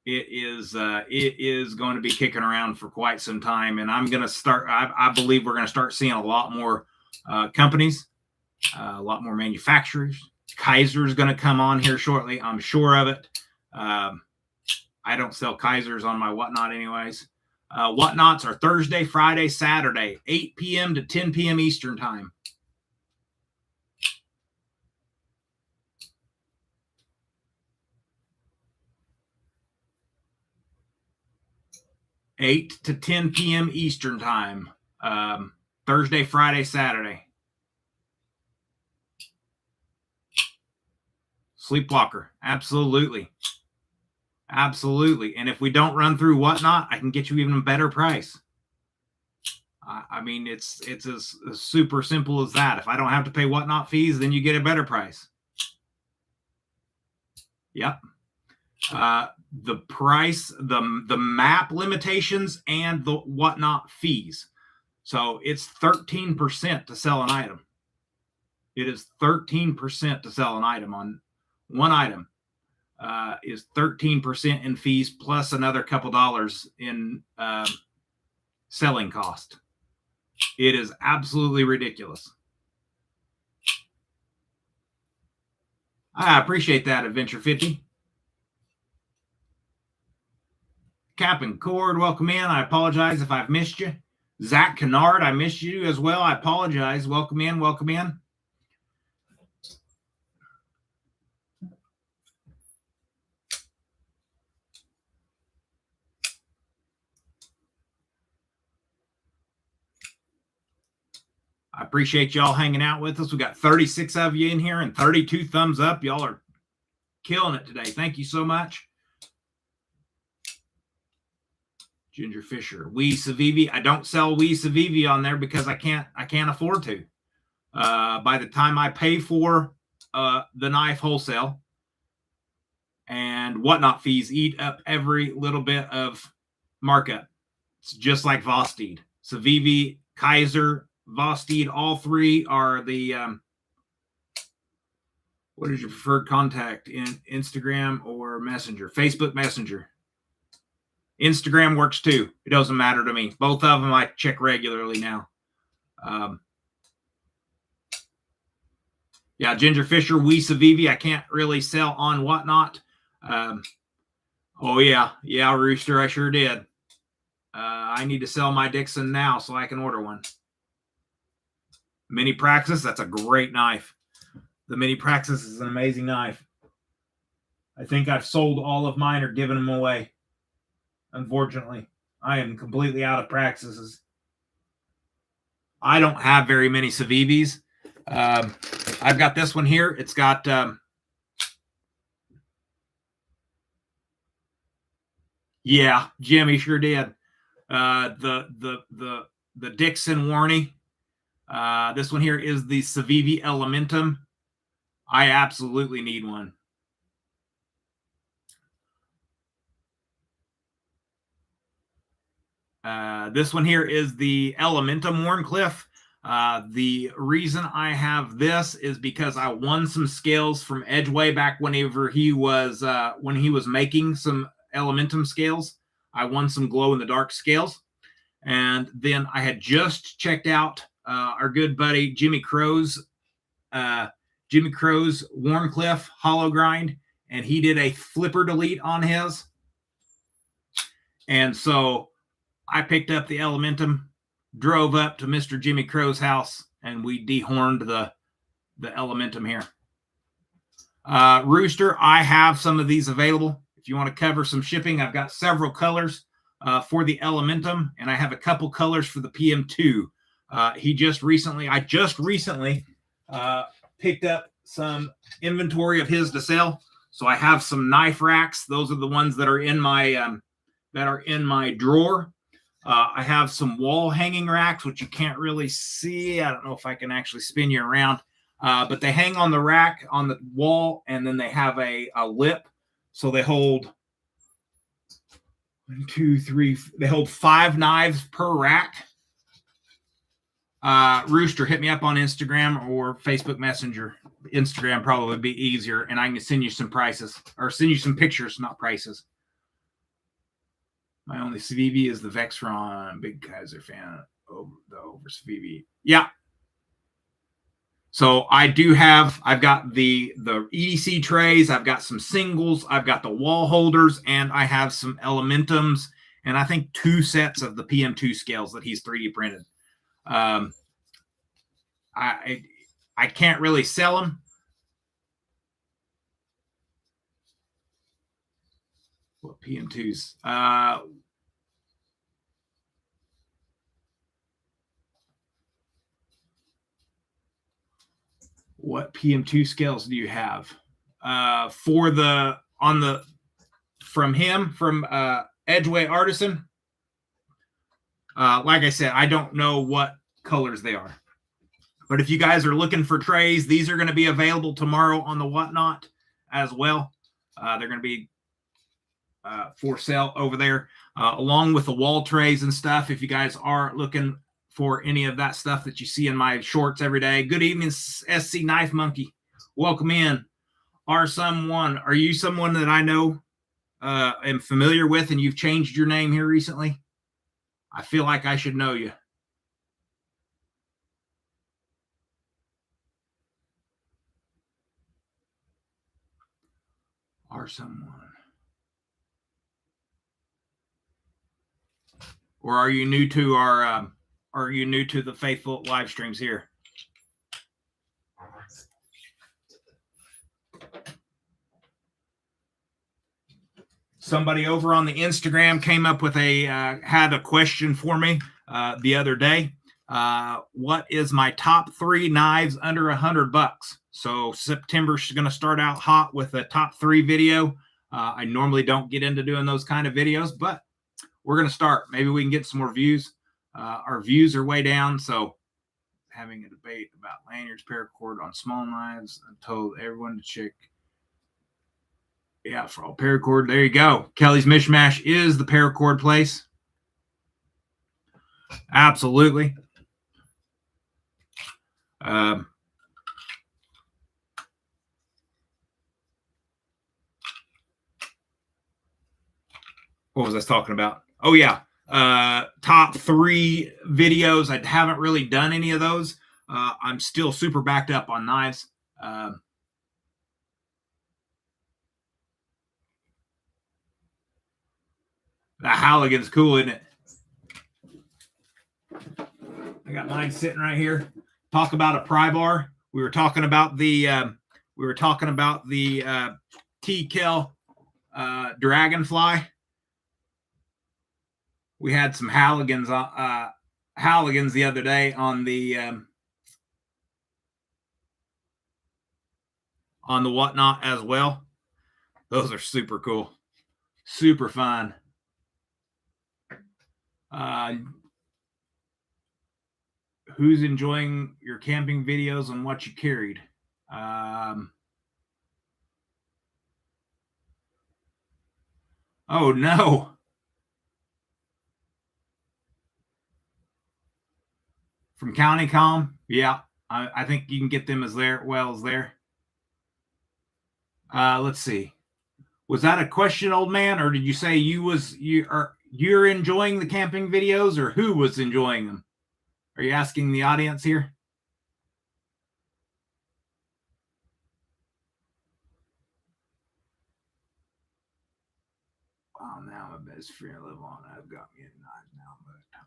It is going to be kicking around for quite some time, and I'm going to start. I believe we're going to start seeing a lot more companies, a lot more manufacturers. Kaiser is going to come on here shortly. I'm sure of it. I don't sell Kaisers on my Whatnot anyways. Whatnots are Thursday, Friday, Saturday, 8 p.m. to 10 p.m. Eastern time. Eight to 10 p.m. Eastern time. Thursday, Friday, Saturday. Sleepwalker. Absolutely. Absolutely. And if we don't run through Whatnot, I can get you even a better price. I mean, it's as super simple as that. If I don't have to pay Whatnot fees, then you get a better price. Yep. The price, the map limitations, and the Whatnot fees. So it's 13% to sell an item. It is 13% to sell an item. On one item is 13% in fees plus another couple dollars in selling cost. It is absolutely ridiculous. I appreciate that, Adventure 50. Cap and Cord, welcome in. I apologize if I've missed you. Zach Kennard, I missed you as well. I apologize. Welcome in. Welcome in. I appreciate y'all hanging out with us. We got 36 of you in here and 32 thumbs up. Y'all are killing it today. Thank you so much. Ginger Fisher, Wee Savivi. I don't sell Wee Savivi on there because I can't afford to. By the time I pay for the knife wholesale and Whatnot fees eat up every little bit of markup. It's just like Vosteed. Savivi, Kaiser, Vosteed. All three are the, what is your preferred contact in Instagram or Messenger? Facebook Messenger. Instagram works too. It doesn't matter to me. Both of them I check regularly now. Yeah, Ginger Fisher, Wee Savivi, I can't really sell on Whatnot. Oh, yeah. Yeah, Rooster, I sure did. I need to sell my Dixon now so I can order one. Mini Praxis, that's a great knife. The Mini Praxis is an amazing knife. I think I've sold all of mine or given them away. Unfortunately, I am completely out of Praxises. I don't have very many Savivis. I've got this one here. It's got yeah, Jimmy sure did. The Dixon Warney. This one here is the Civivi Elementum. I absolutely need one. This one here is the Elementum Warncliffe. The reason I have this is because I won some scales from Edgeway back whenever he was making some Elementum scales. I won some glow in the dark scales, and then I had just checked out our good buddy Jimmy Crow's Warncliffe hollow grind, and he did a flipper delete on his, and so I picked up the Elementum, drove up to Mr. Jimmy Crow's house, and we dehorned the Elementum here. Rooster, I have some of these available. If you want to cover some shipping, I've got several colors for the Elementum, and I have a couple colors for the PM2. I just recently picked up some inventory of his to sell. So I have some knife racks. Those are the ones that are in my drawer. I have some wall hanging racks, which you can't really see. I don't know if I can actually spin you around, but they hang on the rack on the wall, and then they have a lip. So they hold 1, 2, 3. They hold 5 knives per rack. Rooster, hit me up on Instagram or Facebook Messenger. Instagram probably would be easier, and I can send you some prices or send you some pictures, not prices. My only Civivi is the Vexron. Big Kaiser fan over Civivi. Yeah. So I've got the EDC trays. I've got some singles. I've got the wall holders, and I have some Elementums, and I think 2 sets of the PM2 scales that he's 3D printed. I can't really sell them. What PM2s? What PM2 scales do you have? From Edgeway Artisan? Like I said, I don't know what colors they are. But if you guys are looking for trays, these are going to be available tomorrow on the Whatnot as well. They're going to be for sale over there, along with the wall trays and stuff. If you guys are looking for any of that stuff that you see in my shorts every day. Good evening, SC Knife Monkey. Welcome in. Are you someone that I know am familiar with, and you've changed your name here recently? I feel like I should know you. Are someone. Or are you new to the faithful live streams here? Somebody over on the Instagram came up with had a question for me the other day. What is my top 3 knives under $100? So September's going to start out hot with a top 3 video. I normally don't get into doing those kind of videos, but we're going to start. Maybe we can get some more views. Our views are way down, so having a debate about lanyards, paracord on small knives. I told everyone to check. Yeah, for all paracord. There you go. Kelly's Mishmash is the paracord place. Absolutely. What was I talking about? Oh, yeah. Top 3 videos. I haven't really done any of those. I'm still super backed up on knives. The Halligan's cool, isn't it? I got mine sitting right here. Talk about a pry bar. We were talking about the T-Kel Dragonfly. We had some Halligans the other day on the whatnot as well. Those are super cool, super fun. Who's enjoying your camping videos and what you carried? Oh no. From County Com, yeah, I think you can get them as there. Let's see. Was that a question, old man, or did you say you're enjoying the camping videos, or who was enjoying them? Are you asking the audience here? Oh, now my best friend live on. I've got me a knife now.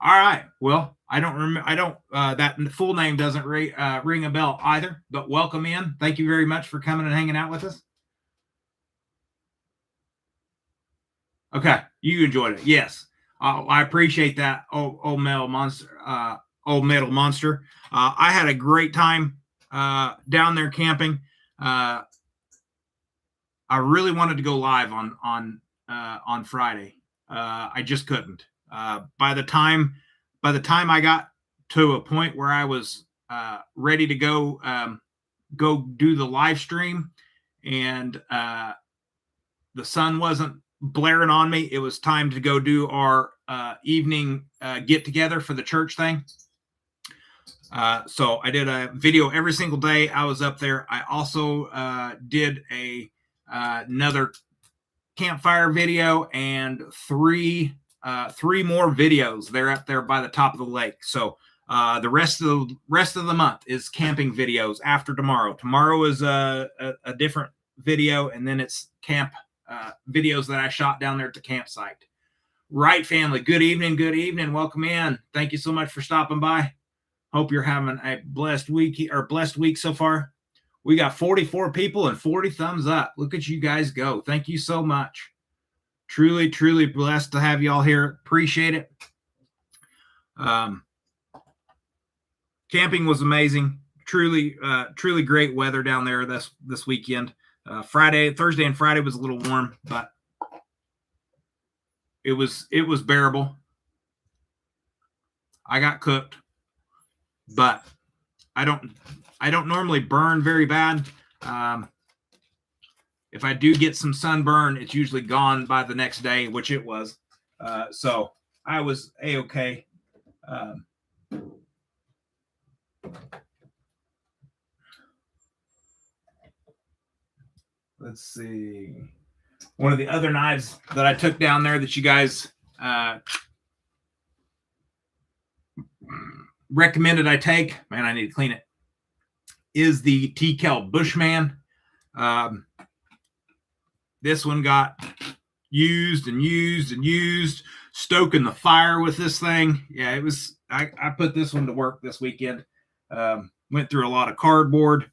All right. Well, I don't remember. That full name doesn't ring a bell either. But welcome in. Thank you very much for coming and hanging out with us. Okay, you enjoyed it. Yes, I appreciate that. Old metal monster. I had a great time down there camping. I really wanted to go live on Friday. I just couldn't. By the time I got to a point where I was ready to go do the live stream, and the sun wasn't blaring on me, it was time to go do our evening get together for the church thing. So I did a video every single day I was up there. I also did another campfire video and three more videos. They're up there by the top of the lake. So the rest of the month is camping videos after tomorrow. Tomorrow is a different video, and then it's camp videos that I shot down there at the campsite. Right, family. Good evening. Good evening. Welcome in. Thank you so much for stopping by. Hope you're having a blessed week so far. We got 44 people and 40 thumbs up. Look at you guys go. Thank you so much. Truly, truly blessed to have you all here. Appreciate it. Camping was amazing. Truly great weather down there this weekend. Thursday and Friday was a little warm, but it was bearable. I got cooked, but I don't normally burn very bad. If I do get some sunburn, it's usually gone by the next day, which it was. So I was A-okay. Let's see. One of the other knives that I took down there that you guys recommended I take, man, I need to clean it, is the T-Kel Bushman. This one got used, stoking the fire with this thing. Yeah, it was. I put this one to work this weekend. Went through a lot of cardboard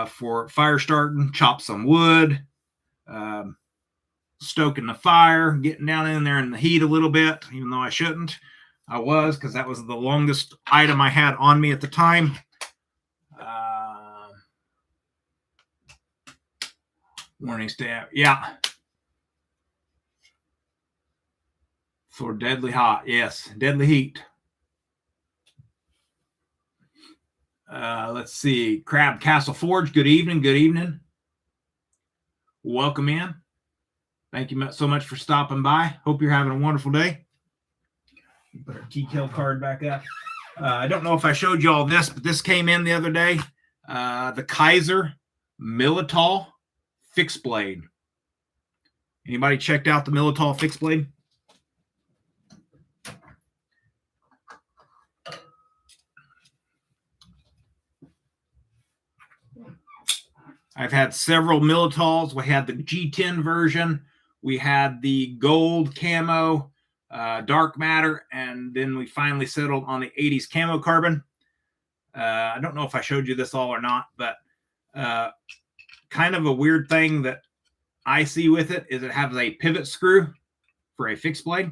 for fire starting, chopped some wood, stoking the fire, getting down in there in the heat a little bit, even though I shouldn't. I was, because that was the longest item I had on me at the time. Warning stamp. Yeah. For deadly hot. Yes. Deadly heat. Let's see. Crab Castle Forge. Good evening. Good evening. Welcome in. Thank you so much for stopping by. Hope you're having a wonderful day. Put our T-Kel card back up. I don't know if I showed you all this, but this came in the other day. The Kaiser Militol fixed blade. Anybody checked out the Militol fixed blade? I've had several Militols. We had the G10 version. We had the gold camo, dark matter, and then we finally settled on the 80s camo carbon. I don't know if I showed you this all or not, but kind of a weird thing that I see with it is it has a pivot screw for a fixed blade.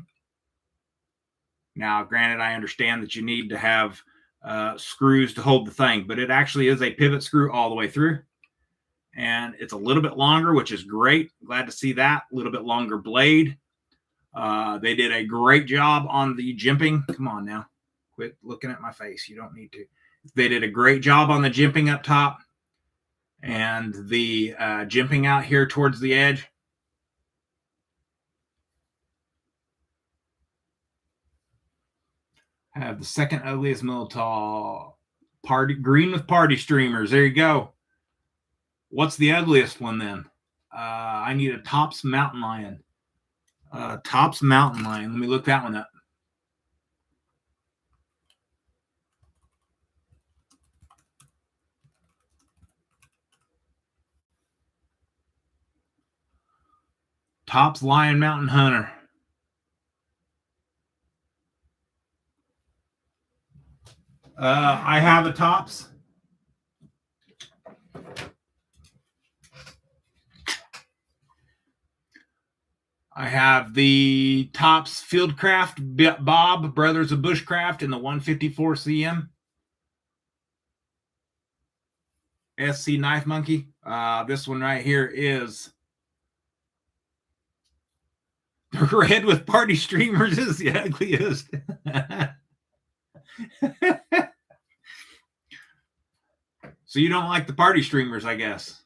Now, granted, I understand that you need to have screws to hold the thing, but it actually is a pivot screw all the way through. And it's a little bit longer, which is great. Glad to see that. A little bit longer blade. They did a great job on the jimping. Come on now. Quit looking at my face. You don't need to. They did a great job on the jimping up top and the jimping out here towards the edge. I have the second ugliest Militol party green with party streamers. There you go. What's the ugliest one then? I need a Tops Mountain Lion. Tops Mountain Lion. Let me look that one up. Tops Lion Mountain Hunter. I have a Tops. I have the Tops Fieldcraft Bob Brothers of Bushcraft in the 154 CM. SC Knife Monkey. This one right here is the red with party streamers is the ugliest. So you don't like the party streamers, I guess.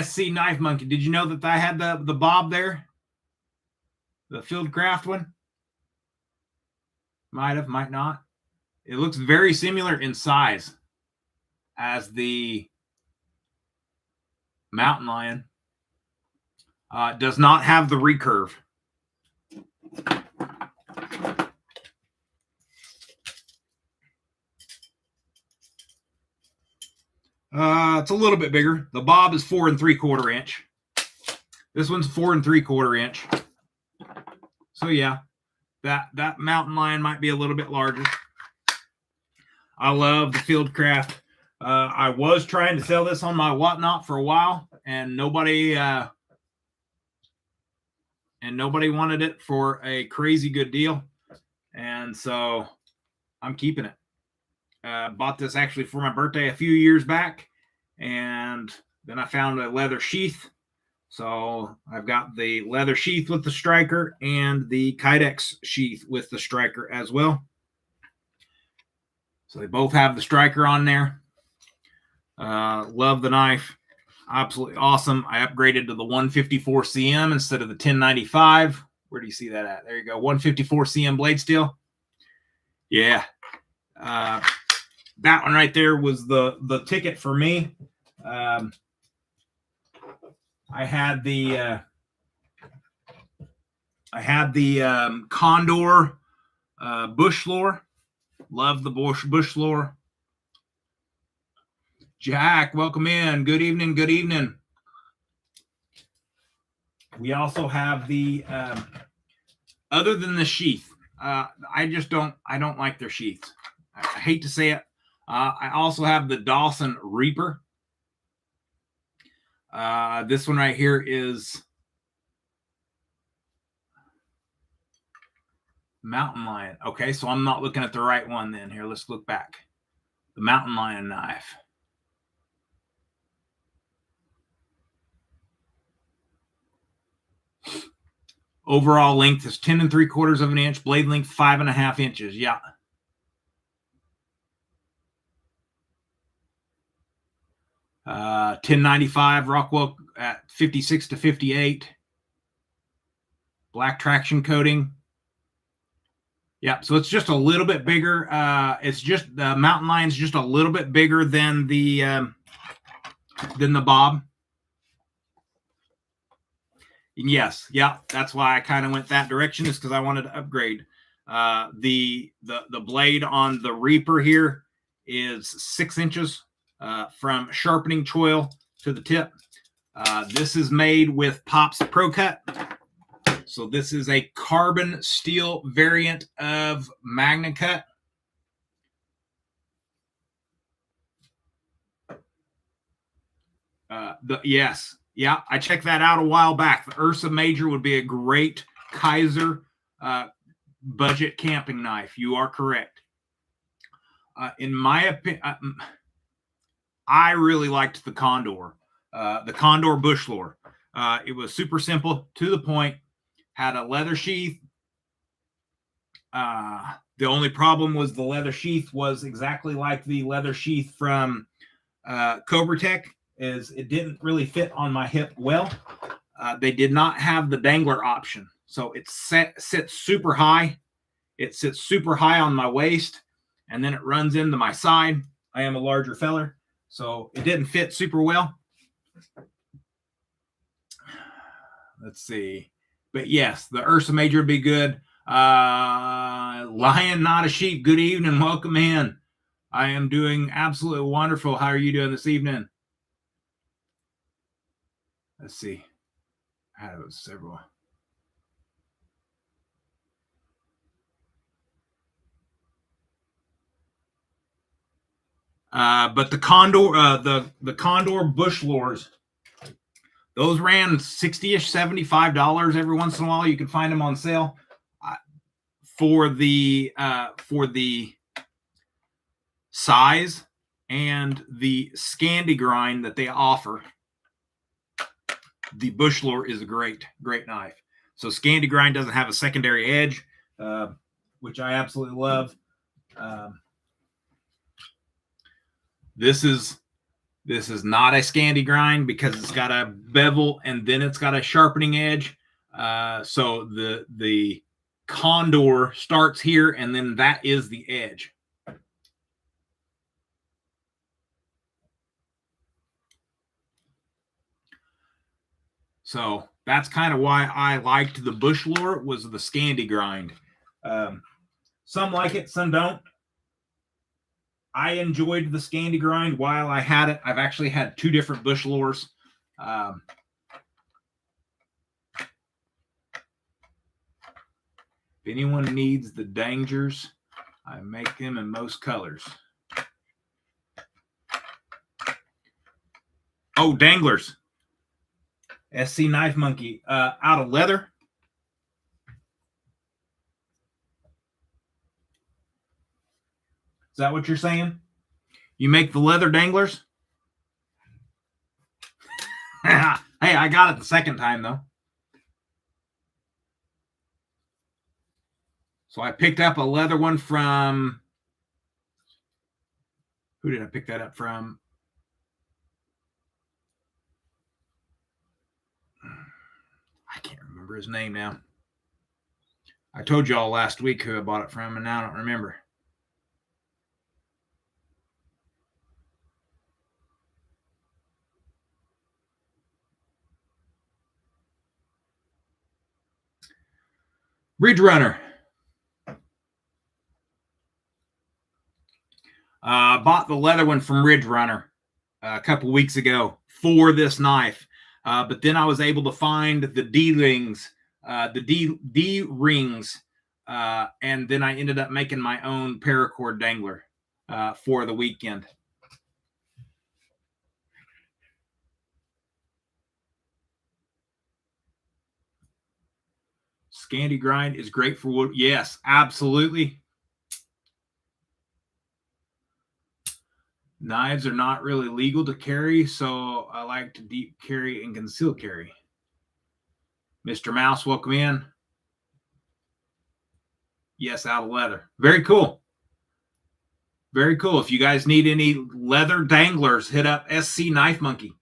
SC Knife Monkey. Did you know that I had the Bob there? The Fieldcraft one? Might have, might not. It looks very similar in size as the Mountain Lion. Does not have the recurve. It's a little bit bigger. The Bob is 4 3/4 inch. This one's 4 3/4 inch. So yeah, that Mountain Lion might be a little bit larger. I love the Fieldcraft. I was trying to sell this on my Whatnot for a while, and nobody wanted it for a crazy good deal, and so I'm keeping it. Bought this actually for my birthday a few years back, and then I found a leather sheath. So I've got the leather sheath with the striker and the Kydex sheath with the striker as well. So they both have the striker on there. Love the knife. Absolutely awesome. I upgraded to the 154 CM instead of the 1095. Where do you see that at? There you go. 154 CM blade steel. Yeah. That one right there was the ticket for me. I had the Condor bush lore. Love the bush lore. Jack, welcome in. Good evening. Good evening. We also have the other than the sheath. I don't like their sheaths. I hate to say it. I also have the Dawson Reaper. This one right here is Mountain Lion. Okay, so I'm not looking at the right one then. Here, let's look back. The Mountain Lion knife. Overall length is 10 3/4 of an inch. Blade length 5.5 inches. Yeah. 1095 Rockwell at 56 to 58. Black traction coating. Yeah, so it's just a little bit bigger. It's just the mountain lion's just a little bit bigger than the Bob. And yes, yeah, that's why I kind of went that direction, is because I wanted to upgrade. The blade on the Reaper here is 6 inches from sharpening choil to the tip. This is made with Pop's Pro Cut. So this is a carbon steel variant of Magna Cut. Yes. Yeah, I checked that out a while back. The Ursa Major would be a great Kaiser budget camping knife. You are correct. In my opinion, I really liked the Condor bush lore. It was super simple, to the point, had a leather sheath. The only problem was the leather sheath was exactly like the leather sheath from Cobra Tech, is it didn't really fit on my hip well. They did not have the dangler option. So it sits super high. It sits super high on my waist, and then it runs into my side. I am a larger feller, so it didn't fit super well. Let's see. But yes, the Ursa Major would be good. Lion, not a sheep. Good evening. Welcome in. I am doing absolutely wonderful. How are you doing this evening? Let's see. I have several. But the Condor, the Condor bush lures, those ran $60-ish, $75 every once in a while. You can find them on sale. For the size and the Scandi grind that they offer, the bush lure is a great knife. So Scandi grind doesn't have a secondary edge, which I absolutely love. This is not a Scandi grind because it's got a bevel and then it's got a sharpening edge. So the Condor starts here, and then that is the edge. So that's kind of why I liked the bush lure, was the Scandi grind. Some like it, some don't. I enjoyed the Scandi grind while I had it. I've actually had 2 different bush lures. If anyone needs the dangers, I make them in most colors. Oh, danglers. SC Knife Monkey. Out of leather. Is that what you're saying? You make the leather danglers? Hey, I got it the second time, though. So I picked up a leather one from... Who did I pick that up from? I can't remember his name now. I told y'all last week who I bought it from, and now I don't remember. Ridge Runner. Bought the leather one from Ridge Runner a couple weeks ago for this knife. But then I was able to find the D-rings, D-rings, and then I ended up making my own paracord dangler for the weekend. Scandi grind is great for wood. Yes, absolutely. Knives are not really legal to carry, so I like to deep carry and conceal carry. Mr. Mouse, welcome in. Yes, out of leather. Very cool. Very cool. If you guys need any leather danglers, hit up SC Knife Monkey.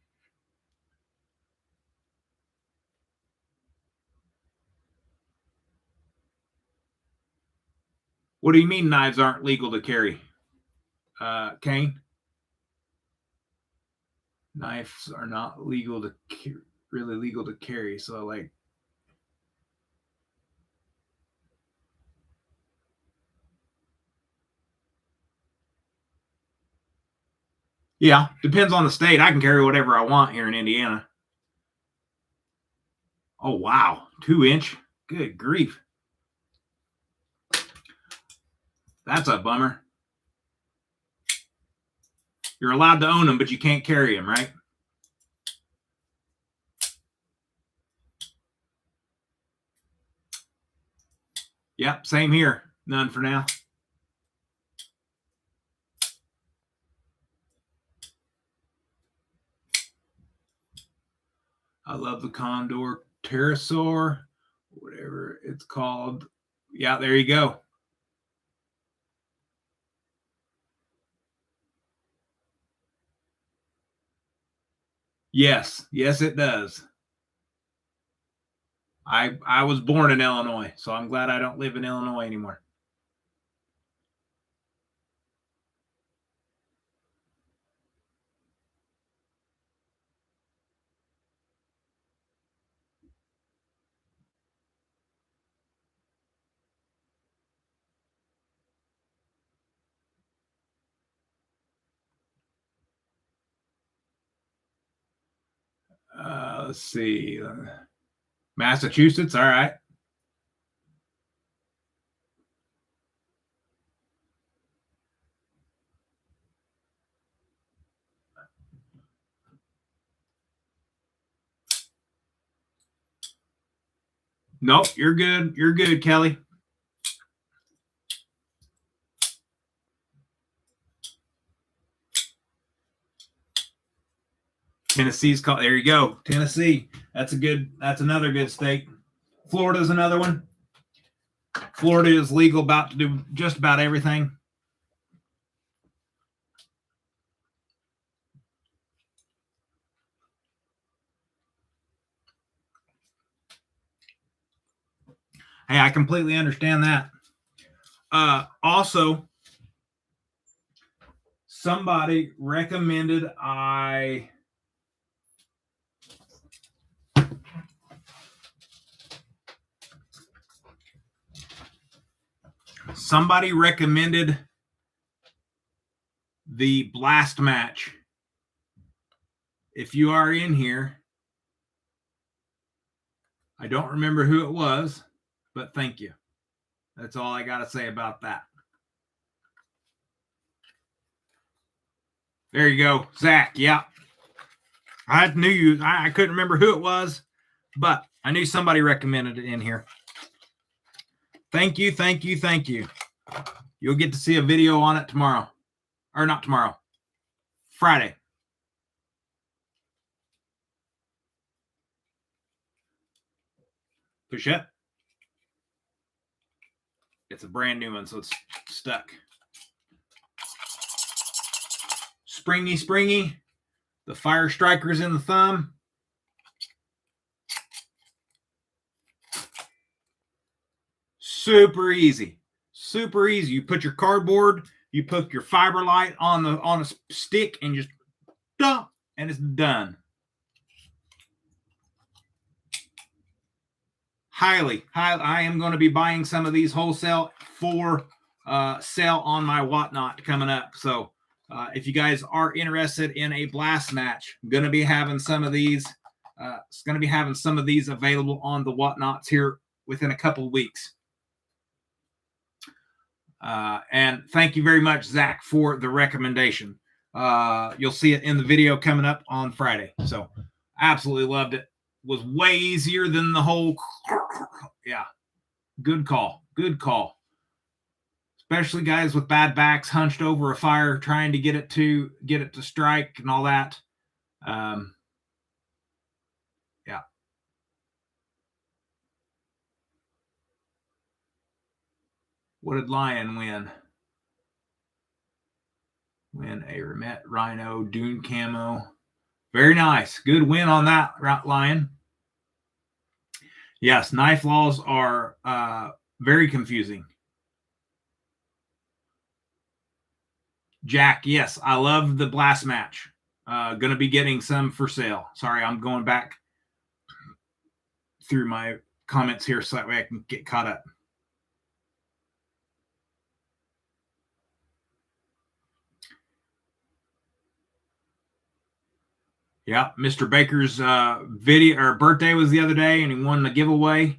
What do you mean knives aren't legal to carry? Kane? Knives are not legal to really legal to carry. So like, yeah, depends on the state. I can carry whatever I want here in Indiana. Oh, wow. 2-inch. Good grief. That's a bummer. You're allowed to own them, but you can't carry them, right? Yep, same here. None for now. I love the Condor Pterosaur, whatever it's called. Yeah, there you go. Yes, yes, it does. I was born in Illinois, so I'm glad I don't live in Illinois anymore. Let's see. Massachusetts, all right. Nope, you're good. You're good, Kelly. Tennessee's called. There you go. Tennessee. That's another good state. Florida's another one. Florida is legal about to do just about everything. Hey, I completely understand that. Also, somebody recommended somebody recommended the blast match. If you are in here, I don't remember who it was, but thank you. That's all I got to say about that. There you go, Zach. Yeah, I knew you. I couldn't remember who it was, but I knew somebody recommended it in here. Thank you, thank you, thank you. You'll get to see a video on it tomorrow. Or not tomorrow. Friday. Push it. It's a brand new one, so it's stuck. Springy, springy. The fire striker's in the thumb. Super easy. Super easy. You put your cardboard, you put your fiber light on a stick and just dump, and it's done. Highly. I am going to be buying some of these wholesale for sale on my Whatnot coming up. So if you guys are interested in a blast match, I'm going to be having some of these. It's going to be having some of these available on the Whatnots here within a couple of weeks. And thank you very much, Zach, for the recommendation. You'll see it in the video coming up on Friday. So absolutely loved it. Was way easier than the whole. Yeah, good call. Good call. Especially guys with bad backs hunched over a fire trying to get it to strike and all that. Yeah. What did Lion win? Win a Remet Rhino Dune Camo. Very nice. Good win on that, Lion. Yes, knife laws are very confusing. Jack, yes, I love the blast match. Going to be getting some for sale. Sorry, I'm going back through my comments here so that way I can get caught up. Yeah, Mr. Baker's video or birthday was the other day, and he won the giveaway.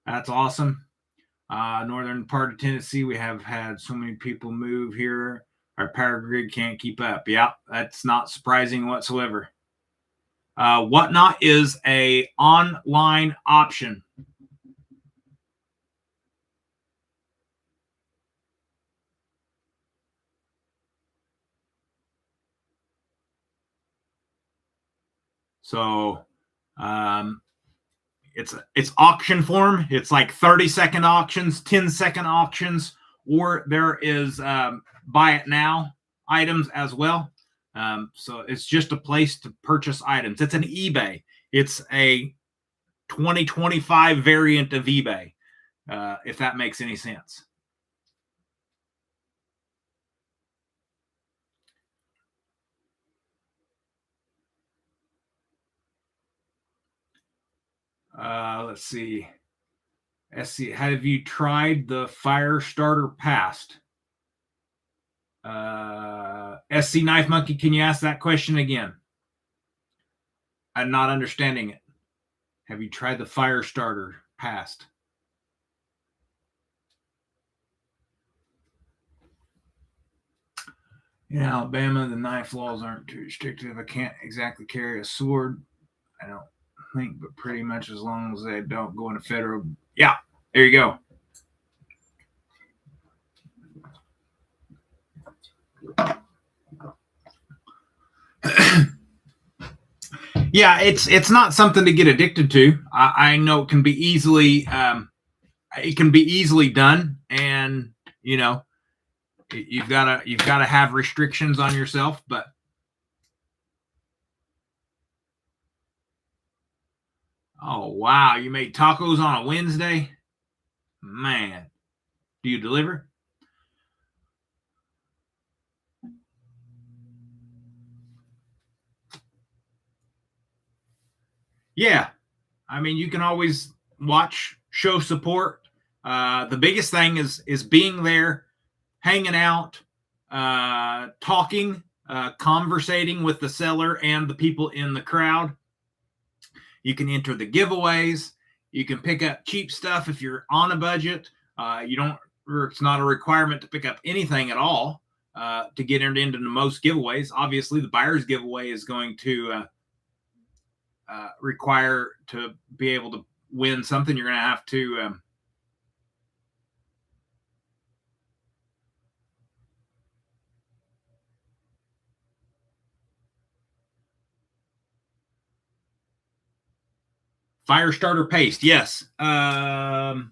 That's awesome. Northern part of Tennessee, we have had so many people move here. Our power grid can't keep up. Yeah, that's not surprising whatsoever. Whatnot is a online option. So it's auction form. It's like 30-second auctions, 10-second auctions, or there is buy it now items as well. So it's just a place to purchase items. It's an eBay. It's a 2025 variant of eBay, if that makes any sense. Let's see. SC, have you tried the fire starter past? SC Knife Monkey, can you ask that question again? I'm not understanding it. Have you tried the fire starter past? In Alabama, the knife laws aren't too restrictive. I can't exactly carry a sword, I don't think, but pretty much as long as they don't go into federal. Yeah, there you go. Yeah, it's not something to get addicted to. I know it can be easily done, and you know you've got to have restrictions on yourself. But oh wow, you made tacos on a Wednesday, man. Do you deliver? Yeah, I mean, you can always watch, show support. The biggest thing is being there, hanging out, talking, conversating with the seller and the people in the crowd. You can enter the giveaways. You can pick up cheap stuff if you're on a budget. It's not a requirement to pick up anything at all to get into the most giveaways. Obviously, the buyer's giveaway is going to require to be able to win something. You're going to have to fire starter paste. Yes. I'm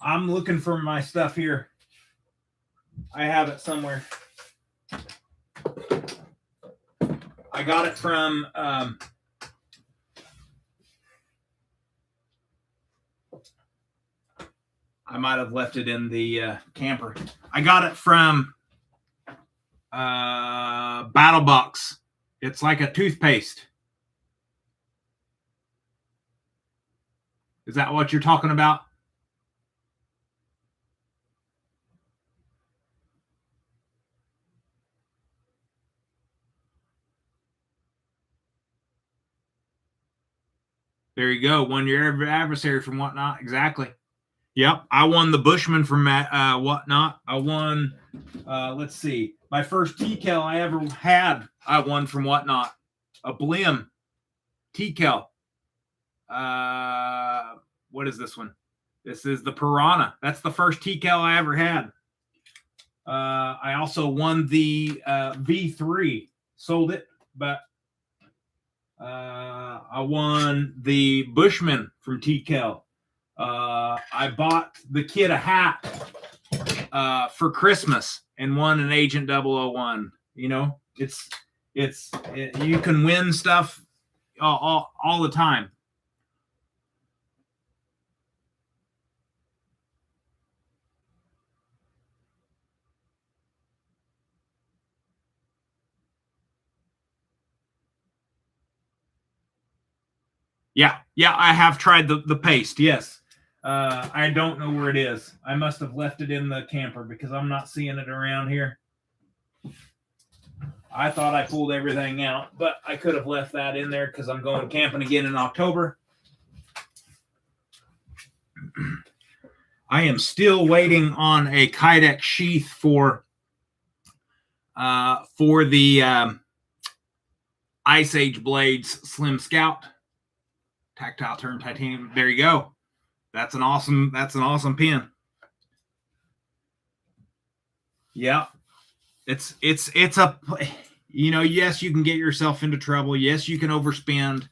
looking for my stuff here. I have it somewhere. I got it from I might have left it in the camper. I got it from Battle Box. It's like a toothpaste. Is that what you're talking about? There you go. Won your adversary from Whatnot. Exactly. Yep. I won the Bushman from Whatnot. I won, let's see, my first T-Cal I ever had, I won from Whatnot. A Blim T-Cal. What is this one? This is the Piranha. That's the first T-Cal I ever had. I also won the V3. Sold it, but I won the Bushman from T-Cal. I bought the kid a hat for Christmas and won an Agent 001. You know, you can win stuff all the time. Yeah, I have tried the paste. Yes. I don't know where it is. I must have left it in the camper because I'm not seeing it around here. I thought I pulled everything out, but I could have left that in there because I'm going camping again in October. I am still waiting on a Kydex sheath for the Ice Age Blades Slim Scout. Tactile turn titanium. There you go. That's an awesome pin. Yeah. It's a, you know, yes, you can get yourself into trouble. Yes, you can overspend.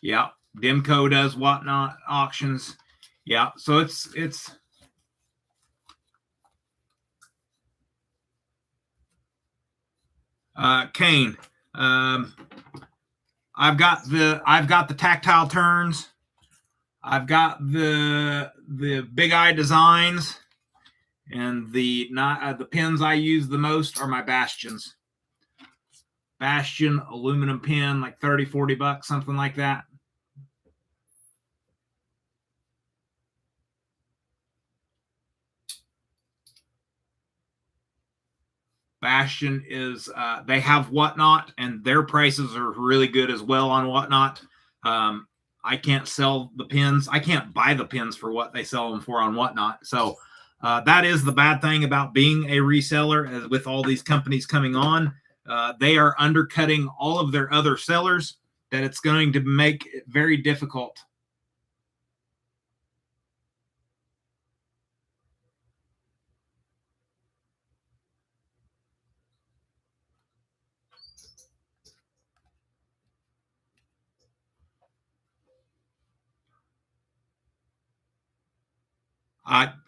Yeah. Demco does whatnot auctions. Yeah. So it's Kane. I've got the tactile turns. I've got the big eye designs, and the pins I use the most are my Bastions. Bastion aluminum pin, like $30-$40, something like that. Bastion is they have Whatnot, and their prices are really good as well on Whatnot. I can't sell the pins. I can't buy the pins for what they sell them for on Whatnot. So that is the bad thing about being a reseller. As with all these companies coming on, they are undercutting all of their other sellers. That it's going to make it very difficult.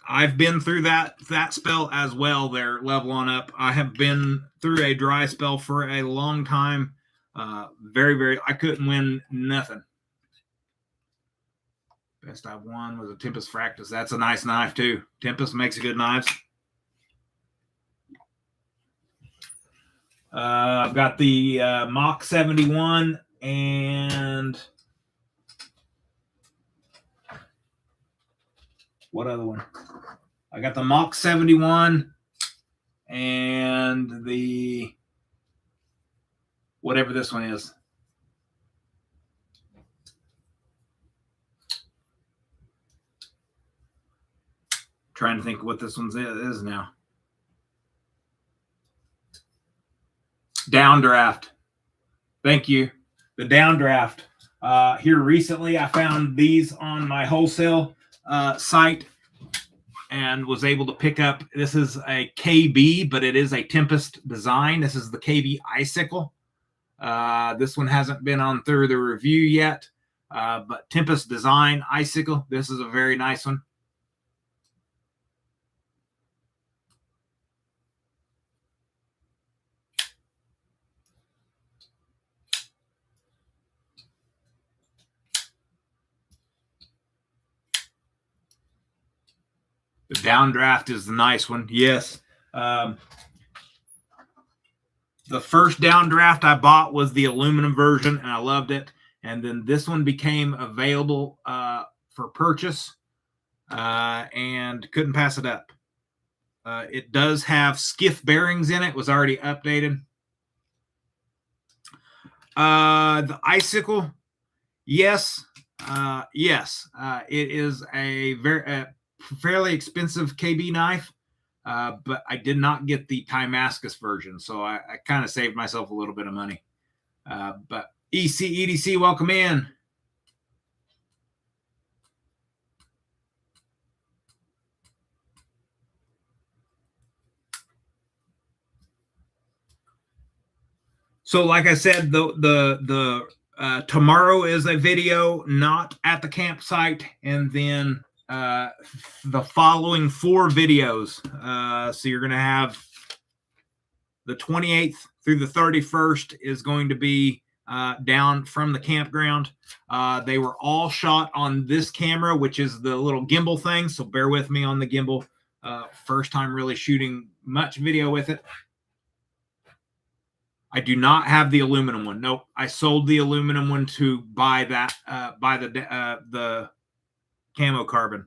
I've been through that spell as well. They're leveling up. I have been through a dry spell for a long time. Very, I couldn't win nothing. Best I've won was a Tempest Fractus. That's a nice knife too. Tempest makes good knives. I've got the Mach 71 and what other one? I got the Mach 71 and the whatever this one is. Trying to think what this one's is now. Downdraft. Thank you. The Downdraft. Here recently, I found these on my wholesale site and was able to pick up. This is a KB, but it is a Tempest design. This is the KB Icicle. This one hasn't been on through the review yet, but Tempest design Icicle. This is a very nice one. The Downdraft is the nice one. Yes. The first Downdraft I bought was the aluminum version, and I loved it. And then this one became available for purchase, and couldn't pass it up. It does have skiff bearings in it. It was already updated. The Icicle, yes. Yes. It is a very fairly expensive KB knife, but I did not get the Timascus version, so I kind of saved myself a little bit of money. But EDC, welcome in. So like I said, the tomorrow is a video not at the campsite, and then the following 4 videos. So you're going to have the 28th through the 31st is going to be down from the campground. They were all shot on this camera, which is the little gimbal thing. So bear with me on the gimbal. First time really shooting much video with it. I do not have the aluminum one. Nope. I sold the aluminum one to buy that, buy the camo carbon.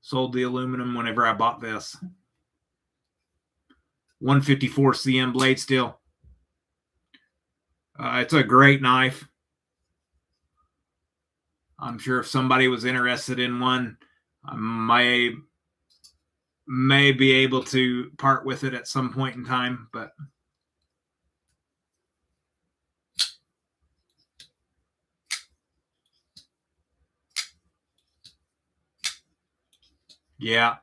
Sold the aluminum whenever I bought this. 154 cm blade steel. It's a great knife. I'm sure if somebody was interested in one, I may be able to part with it at some point in time, but yeah,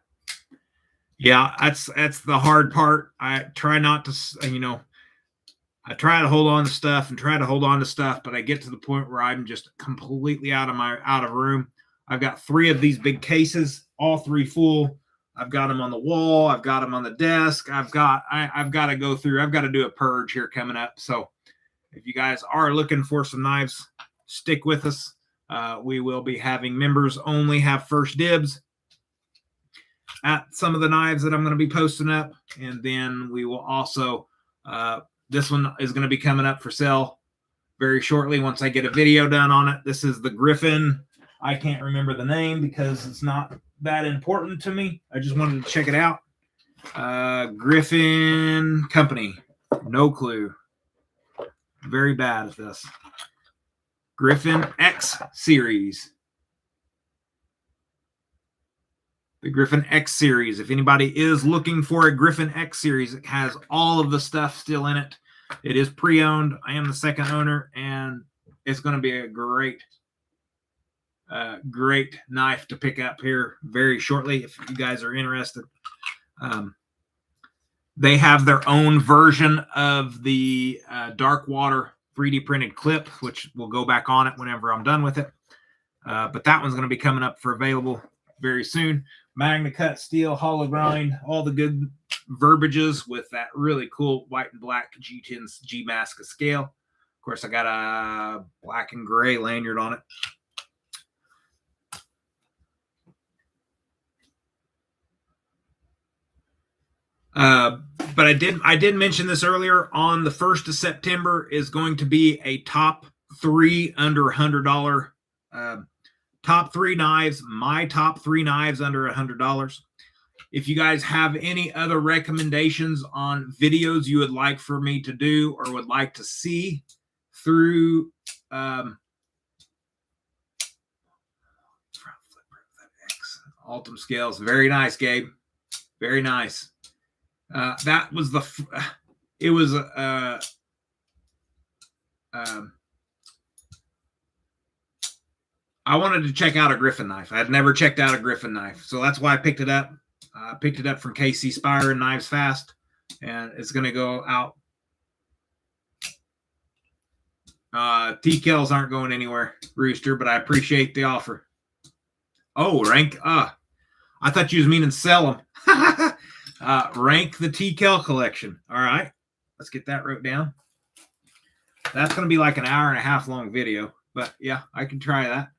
that's the hard part. I try not to, you know, I try to hold on to stuff and try to hold on to stuff, but I get to the point where I'm just completely out of room. I've got 3 of these big cases, all 3 full. I've got them on the wall. I've got them on the desk. I've got to go through. I've got to do a purge here coming up. So if you guys are looking for some knives, stick with us. We will be having members only have first dibs at some of the knives that I'm going to be posting up. And then we will also, this one is going to be coming up for sale very shortly once I get a video done on it. This is the Griffin. I can't remember the name because it's not that important to me. I just wanted to check it out. Griffin Company. No clue. Very bad at this. Griffin X series. The Griffin X series. If anybody is looking for a Griffin X series, it has all of the stuff still in it. It is pre-owned. I am the second owner, and it's going to be a great knife to pick up here very shortly if you guys are interested. They have their own version of the dark water 3D printed clip, which will go back on it whenever I'm done with it. But that one's going to be coming up for available very soon. Magna cut steel, hollow grind, all the good verbiages with that really cool white and black G10 G Masca scale. Of course, I got a black and gray lanyard on it. But I did mention this earlier. On the 1st of September is going to be a top 3 under $100. Top 3 knives. My top 3 knives under $100. If you guys have any other recommendations on videos you would like for me to do or would like to see through Ultim scales, very nice, Gabe. Very nice. That was it was I wanted to check out a Griffin knife. I had never checked out a Griffin knife, so that's why I picked it up. I picked it up from KC Spire and Knives Fast, and it's going to go out. T-Kells aren't going anywhere, Rooster, but I appreciate the offer. Oh, rank. I thought you was meaning sell them. Rank the T-Kell collection. All right. Let's get that wrote down. That's going to be like an hour and a half long video, but yeah, I can try that.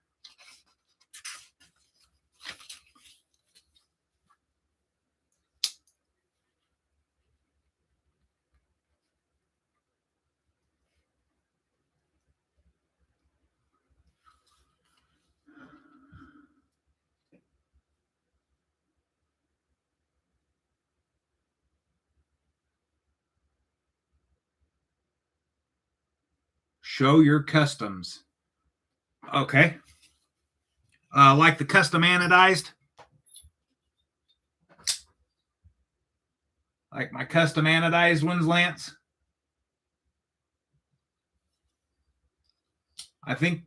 Show your customs. Okay. Like the custom anodized. Like my custom anodized ones, Lance. I think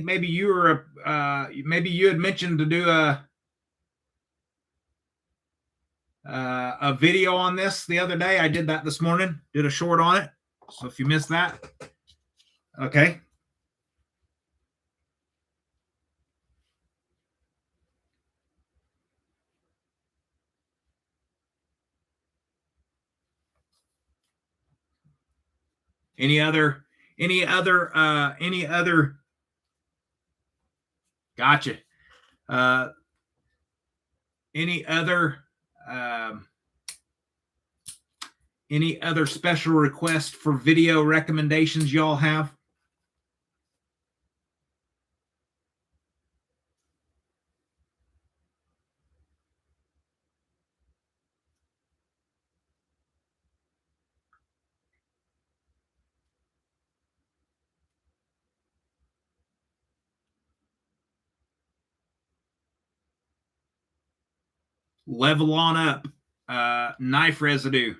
maybe you were maybe you had mentioned to do a a video on this the other day. I did that this morning. Did a short on it. So if you missed that, okay. Any other? Gotcha. Any other special requests for video recommendations y'all have? Level on up. Knife Residue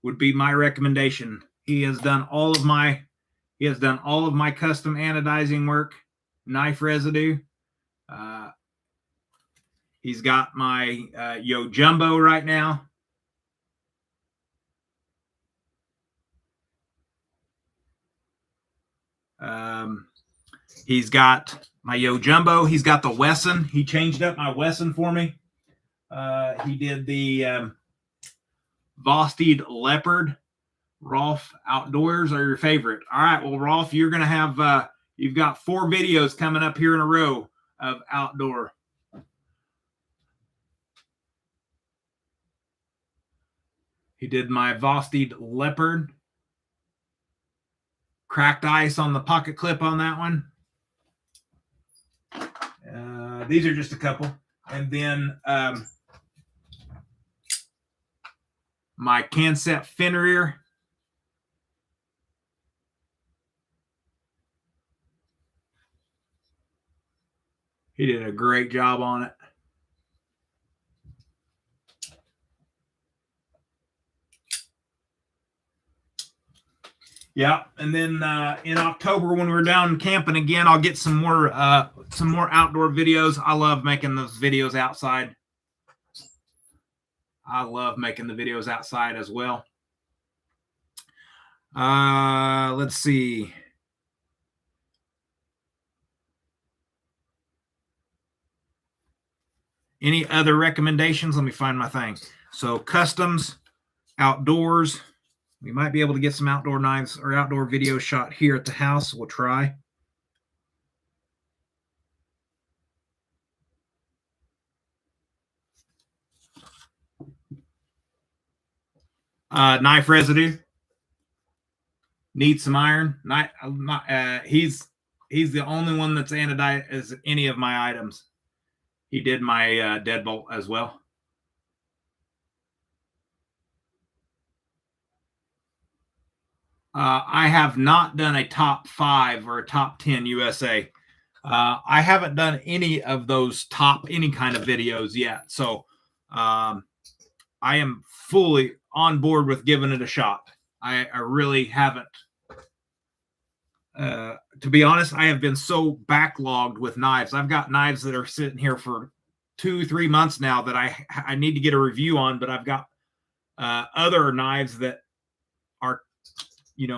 would be my recommendation. He has done all of my custom anodizing work. Knife Residue. He's got my Yo Jumbo right now. He's got my Yo Jumbo. He's got the Wesson. He changed up my Wesson for me. He did the Vosteed Leopard. Rolf, outdoors are your favorite. All right, well, Rolf, you're going to have, you've got 4 videos coming up here in a row of outdoor. He did my Vosteed Leopard. Cracked ice on the pocket clip on that one. These are just a couple. And then my Canset Fenrir. He did a great job on it. Yeah, and then in October when we're down camping again, I'll get some more outdoor videos. I love making those videos outside. I love making the videos outside as well. Let's see. Any other recommendations? Let me find my thing. So customs, outdoors. We might be able to get some outdoor knives or outdoor video shot here at the house. We'll try. Knife Residue. Need some iron. He's the only one that's anodized as any of my items. He did my deadbolt as well. I have not done a top 5 or a top 10 USA. I haven't done any of those any kind of videos yet. So I am fully on board with giving it a shot. I really haven't. To be honest, I have been so backlogged with knives. I've got knives that are sitting here for 2-3 months now that I need to get a review on, but I've got other knives that are,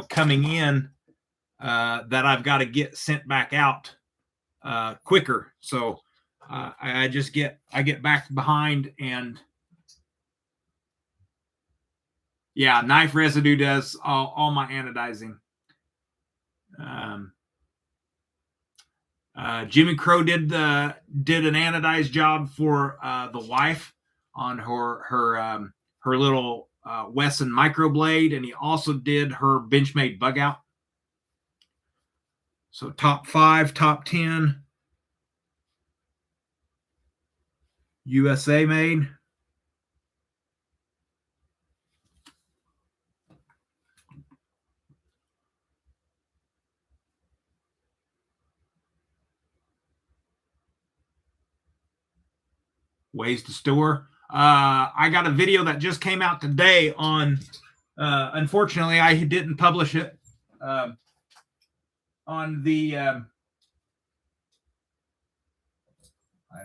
coming in that I've got to get sent back out quicker. So I get back behind, and yeah, Knife Residue does all my anodizing. Jimmy Crow did an anodized job for the wife on her little Wesson microblade, and he also did her Benchmade bug out. So top 5, top 10 USA made. Ways to store. I got a video that just came out today on, unfortunately, I didn't publish it on the, I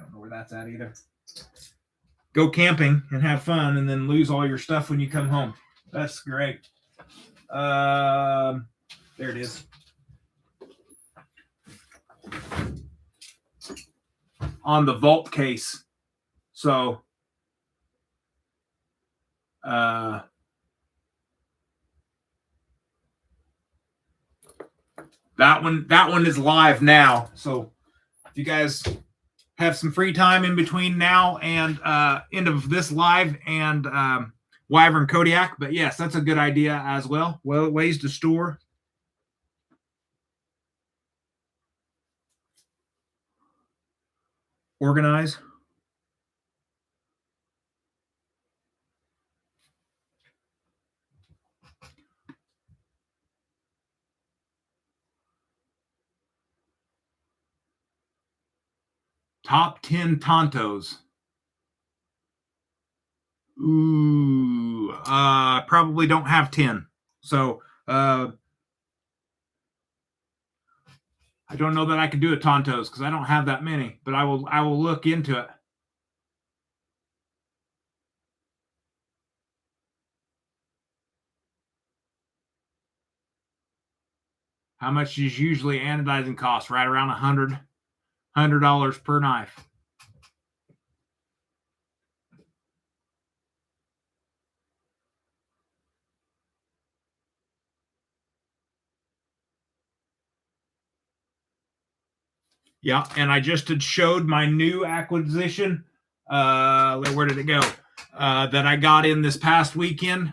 don't know where that's at either. go camping and have fun and then lose all your stuff when you come home. That's great. There it is. On the vault case. So that one is live now. So if you guys have some free time in between now and end of this live and Wyvern Kodiak, but yes, that's a good idea as well. Well, ways to store. Organize. Top 10 Tontos. Ooh, probably don't have 10. So I don't know that I can do a Tontos because I don't have that many, but I will look into it. How much is usually anodizing cost? Right around $100 per knife. Yeah, and I just had showed my new acquisition. Where did it go? That I got in this past weekend.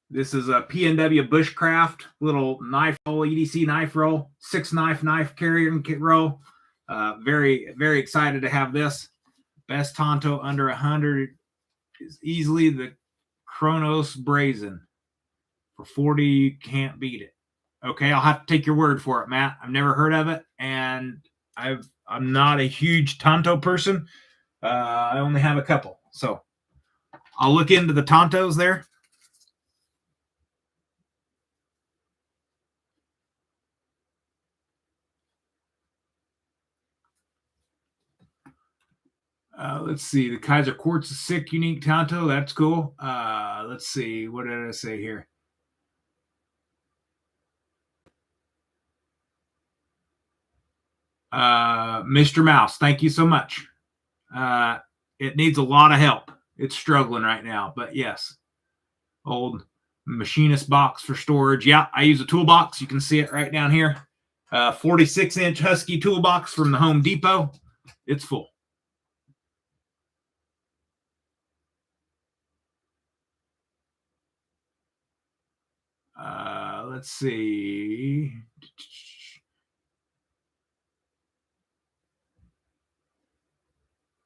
This is a PNW Bushcraft little knife roll, EDC knife roll, 6-knife carrier and kit roll. Very, very excited to have this. Best Tonto under 100 is easily the Kronos Brazen. For 40, you can't beat it. Okay, I'll have to take your word for it, Matt. I've never heard of it, and I'm not a huge Tonto person. I only have a couple, so I'll look into the Tontos there. Let's see. The Kaiser Quartz is sick, unique Tonto. That's cool. Let's see. What did I say here? Mr. Mouse, thank you so much. It needs a lot of help. It's struggling right now, but yes. Old machinist box for storage. Yeah, I use a toolbox. You can see it right down here. 46-inch Husky toolbox from the Home Depot. It's full. Let's see.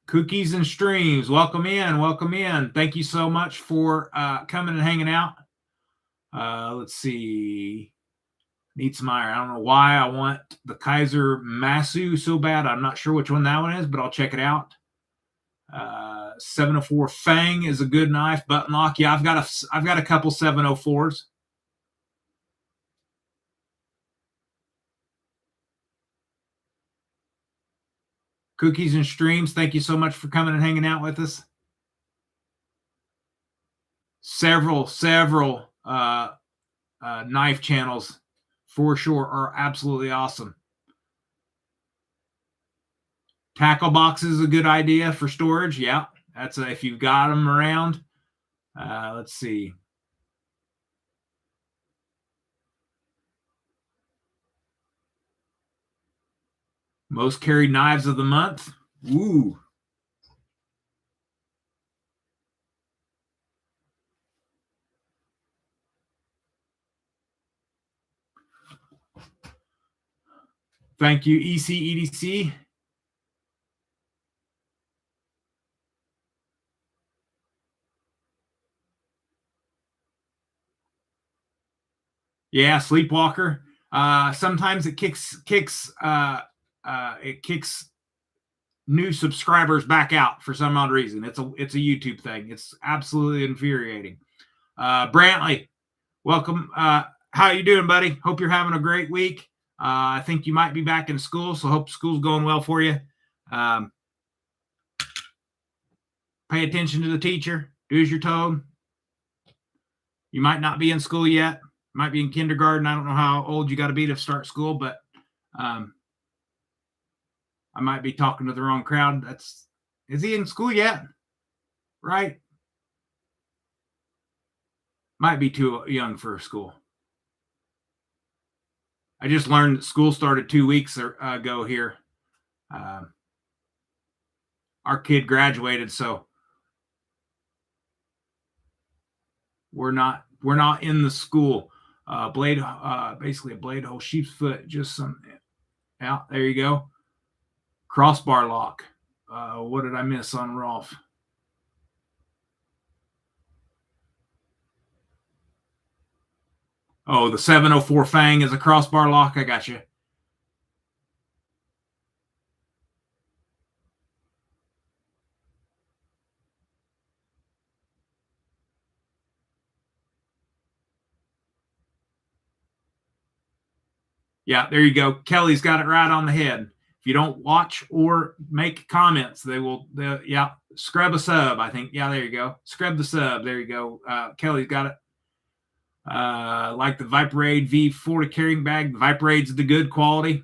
Cookies and Streams, welcome in, welcome in. Thank you so much for coming and hanging out. Let's see. Neatsmeyer, I don't know why I want the Kaiser Masu so bad. I'm not sure which one that one is, but I'll check it out. 704 Fang is a good knife. Button lock, yeah, I've got a couple 704s. Cookies and Streams, thank you so much for coming and hanging out with us. Several knife channels for sure are absolutely awesome. Tackle boxes is a good idea for storage. Yeah, that's if you've got them around. Let's see. Most carried knives of the month. Ooh. Thank you, ECEDC. Yeah, Sleepwalker. Sometimes it kicks new subscribers back out for some odd reason. It's a YouTube thing. It's absolutely infuriating. Brantley, welcome. How you doing, buddy? Hope you're having a great week. I think you might be back in school, so hope school's going well for you. Pay attention to the teacher. Do as you're told. You might not be in school yet. Might be in kindergarten. I don't know how old you got to be to start school, but I might be talking to the wrong crowd. Is he in school yet? Right? Might be too young for school. I just learned that school started 2 weeks ago here. Our kid graduated, so we're not in the school. Basically a blade hole, sheep's foot, just some. Yeah, there you go. Crossbar lock. What did I miss on Rolf? Oh, the 704 Fang is a crossbar lock. I got you. Yeah, there you go. Kelly's got it right on the head. If you don't watch or make comments, yeah, scrub a sub, I think. Yeah, there you go. Scrub the sub. There you go. Kelly's got it. Like the Viperade V40 carrying bag. The Viperade's the good quality.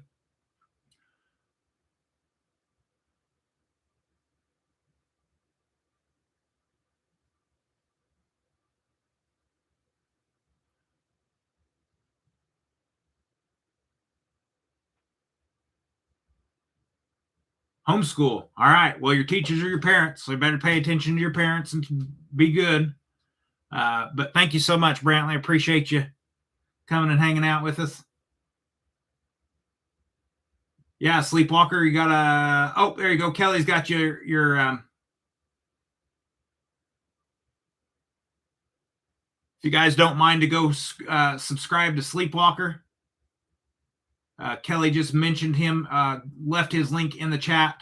Homeschool. All right. Well, your teachers are your parents, so you better pay attention to your parents and be good. But thank you so much, Brantley. I appreciate you coming and hanging out with us. Yeah, Sleepwalker, you got a. Oh, there you go. Kelly's got your. If you guys don't mind to go subscribe to Sleepwalker. Kelly just mentioned him, left his link in the chat.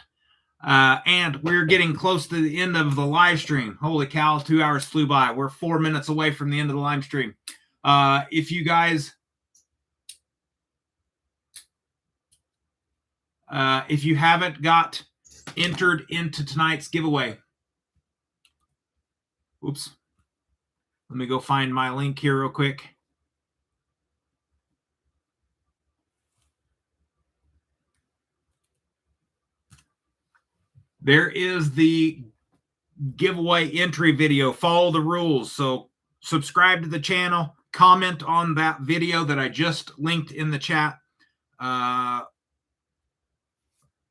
And we're getting close to the end of the live stream. Holy cow, 2 hours flew by. We're 4 minutes away from the end of the live stream. If you guys, if you haven't got entered into tonight's giveaway, oops, let me go find my link here real quick. There is the giveaway entry video. Follow the rules. So subscribe to the channel, comment on that video that I just linked in the chat.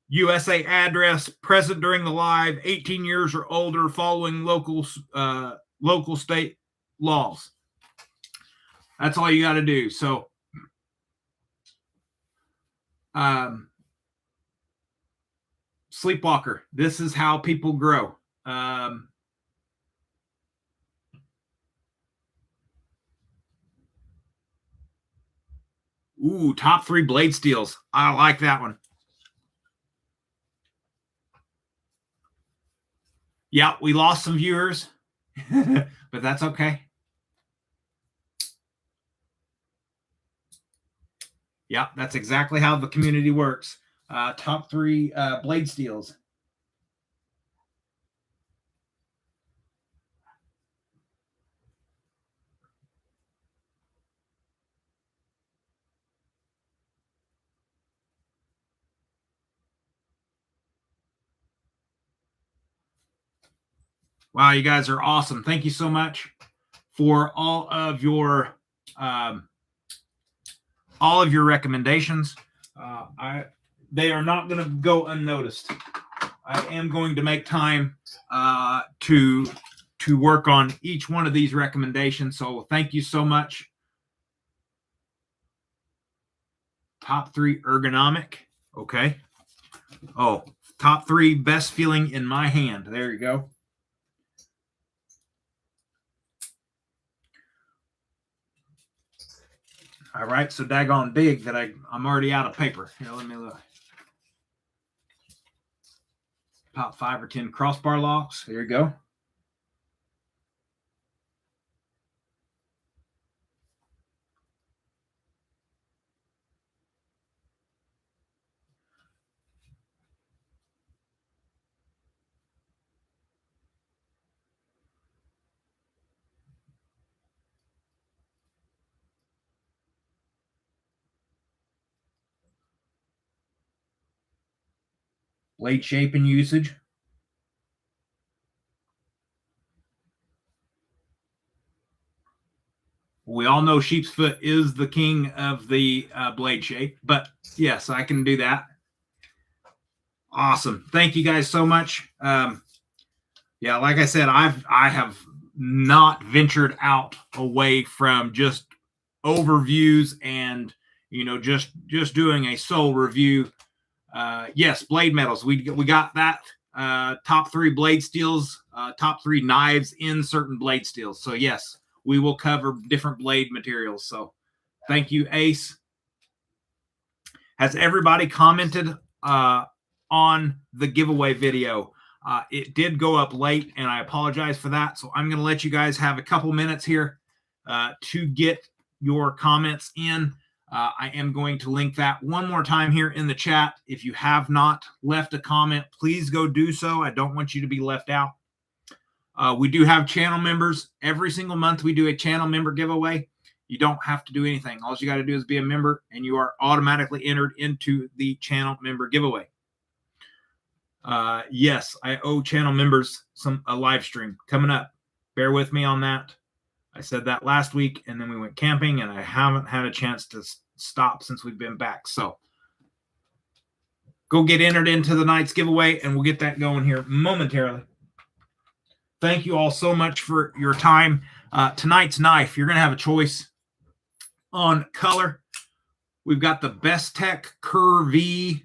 USA address, present during the live, 18 years or older, following local state laws. That's all you got to do. So Sleepwalker, this is how people grow. Ooh, top 3 blade steels. I like that one. Yeah, we lost some viewers, but that's okay. Yeah, that's exactly how the community works. Top 3 blade steels. Wow, you guys are awesome. Thank you so much for all of your recommendations. They are not going to go unnoticed. I am going to make time to work on each one of these recommendations. So thank you so much. Top 3 ergonomic. Okay. Oh, top 3 best feeling in my hand. There you go. All right, so daggone big that I'm already out of paper. Here, let me look. Top 5 or 10 crossbar locks. Here you go. blade shape and usage. We all know sheep's foot is the king of the blade shape, but yes, I can do that. Awesome. Thank you guys so much. Yeah, like I said, I have not ventured out away from just overviews and just doing a sole review. Yes, blade metals. We got that. Top 3 blade steels, top 3 knives in certain blade steels. So yes, we will cover different blade materials. So thank you, Ace. Has everybody commented on the giveaway video? It did go up late, and I apologize for that. So I'm going to let you guys have a couple minutes here to get your comments in. I am going to link that one more time here in the chat. If you have not left a comment, please go do so. I don't want you to be left out. We do have channel members. Every single month we do a channel member giveaway. You don't have to do anything. All you got to do is be a member, and you are automatically entered into the channel member giveaway. Yes, I owe channel members a live stream coming up. Bear with me on that. I said that last week, and then we went camping, and I haven't had a chance to stop since we've been back. So go get entered into the night's giveaway, and we'll get that going here momentarily. Thank you all so much for your time. Tonight's knife, you're going to have a choice on color. We've got the Best Tech Curvy.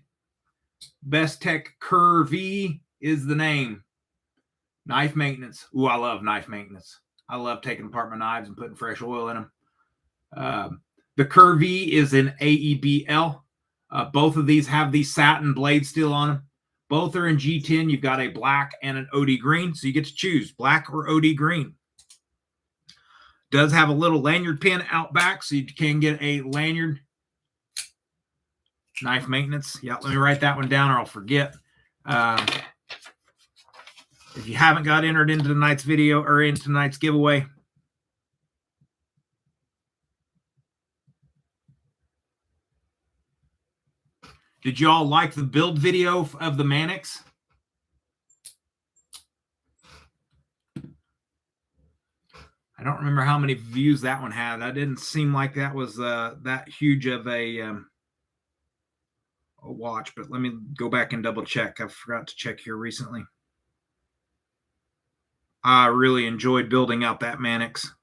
Best Tech Curvy is the name. Knife maintenance. Ooh, I love knife maintenance. I love taking apart my knives and putting fresh oil in them. The Curvy is in AEBL. Both of these have the satin blade steel on them. Both are in G10. You've got a black and an OD green, so you get to choose black or OD green. Does have a little lanyard pin out back, so you can get a lanyard. Knife maintenance. Yeah, let me write that one down or I'll forget. If you haven't got entered into tonight's video or into tonight's giveaway, did you all like the build video of the Mannix? I don't remember how many views that one had. That didn't seem like that was that huge of a watch, but let me go back and double check. I forgot to check here recently. I really enjoyed building out that Mannix.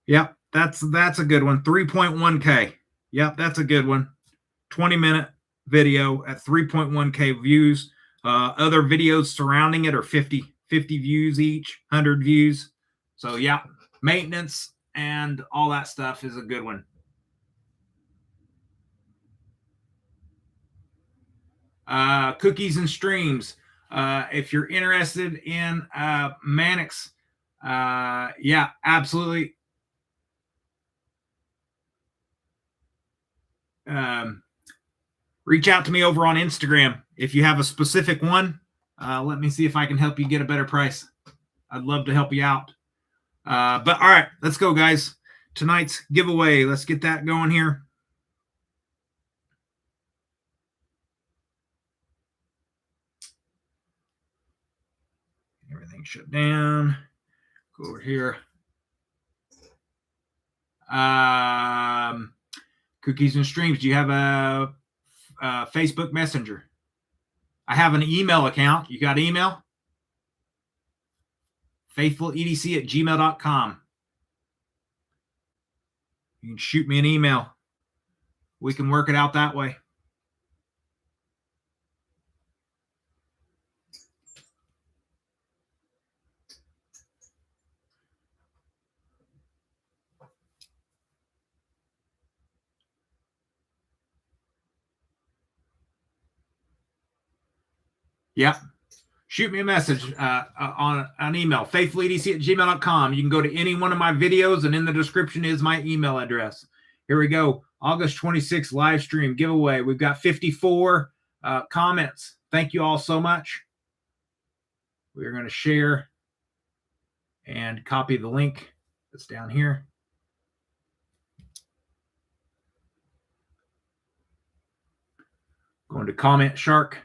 Yep, that's a good one. 3.1K. Yep, that's a good one. 20-minute video at 3.1K views. Other videos surrounding it are 50 views each, 100 views. So yeah, maintenance and all that stuff is a good one. Cookies and streams. If you're interested in Mannix, yeah, absolutely. Reach out to me over on Instagram if you have a specific one. Let me see if I can help you get a better price. I'd love to help you out. But all right, let's go, guys. Tonight's giveaway. Let's get that going here. Everything shut down. Go over here. Cookies and streams. Do you have a Facebook Messenger? I have an email account. You got email? faithfuledc@gmail.com. You can shoot me an email. We can work it out that way. Yeah. Shoot me a message on an email, faithfuledc@gmail.com. You can go to any one of my videos, and in the description is my email address. Here we go. August 26th live stream giveaway. We've got 54 comments. Thank you all so much. We're going to share and copy the link that's down here. Going to Comment Shark.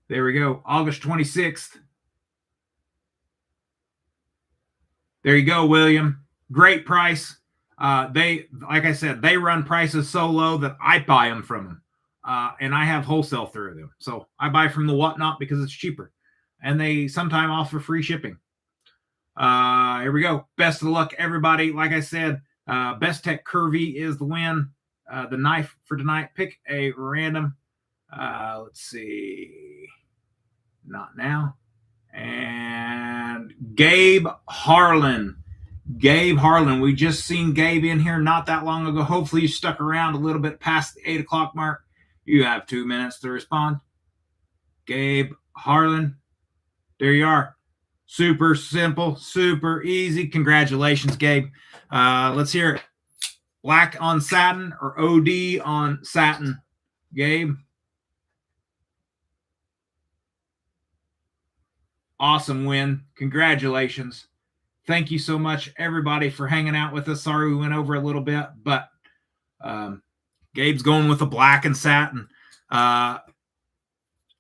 There we go. August 26th. There you go, William. Great price. They, like I said, they run prices so low that I buy them from them. And I have wholesale through them. So I buy from the Whatnot because it's cheaper. And they sometimes offer free shipping. Here we go. Best of luck, everybody. Like I said, Best Tech Curvy is the win. The knife for tonight. Pick a random. Let's see. Not now. And Gabe Harlan. Gabe Harlan. We just seen Gabe in here not that long ago. Hopefully you stuck around a little bit past the 8 o'clock mark. You have 2 minutes to respond. Gabe Harlan. There you are. Super simple, super easy. Congratulations, Gabe. Let's hear it. Black on satin or OD on satin, Gabe? Awesome win. Congratulations. Thank you so much, everybody, for hanging out with us. Sorry we went over a little bit, but Gabe's going with the black and satin.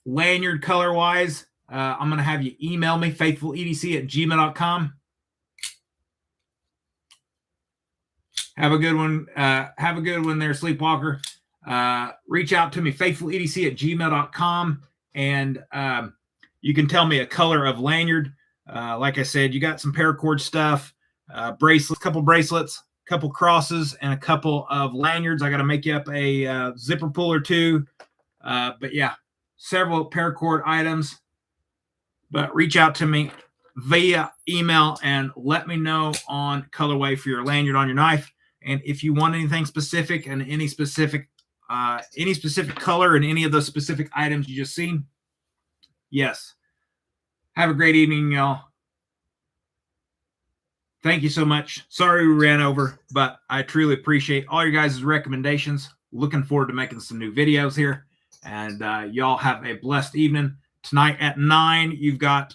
Lanyard color-wise, I'm going to have you email me, faithfuledc@gmail.com. Have a good one. Have a good one there, Sleepwalker. Reach out to me, faithfuledc@gmail.com, and you can tell me a color of lanyard. Like I said, you got some paracord stuff, bracelets, couple bracelets, couple crosses, and a couple of lanyards. I got to make you up a zipper pull or two. But yeah, several paracord items. But reach out to me via email and let me know on colorway for your lanyard on your knife. And if you want anything specific and any specific color and any of those specific items you just seen, yes. Have a great evening, y'all. Thank you so much. Sorry we ran over, but I truly appreciate all your guys' recommendations. Looking forward to making some new videos here. And y'all have a blessed evening. Tonight at 9, you've got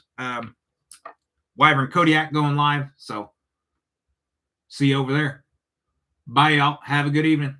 Wyvern Kodiak going live. So see you over there. Bye, y'all. Have a good evening.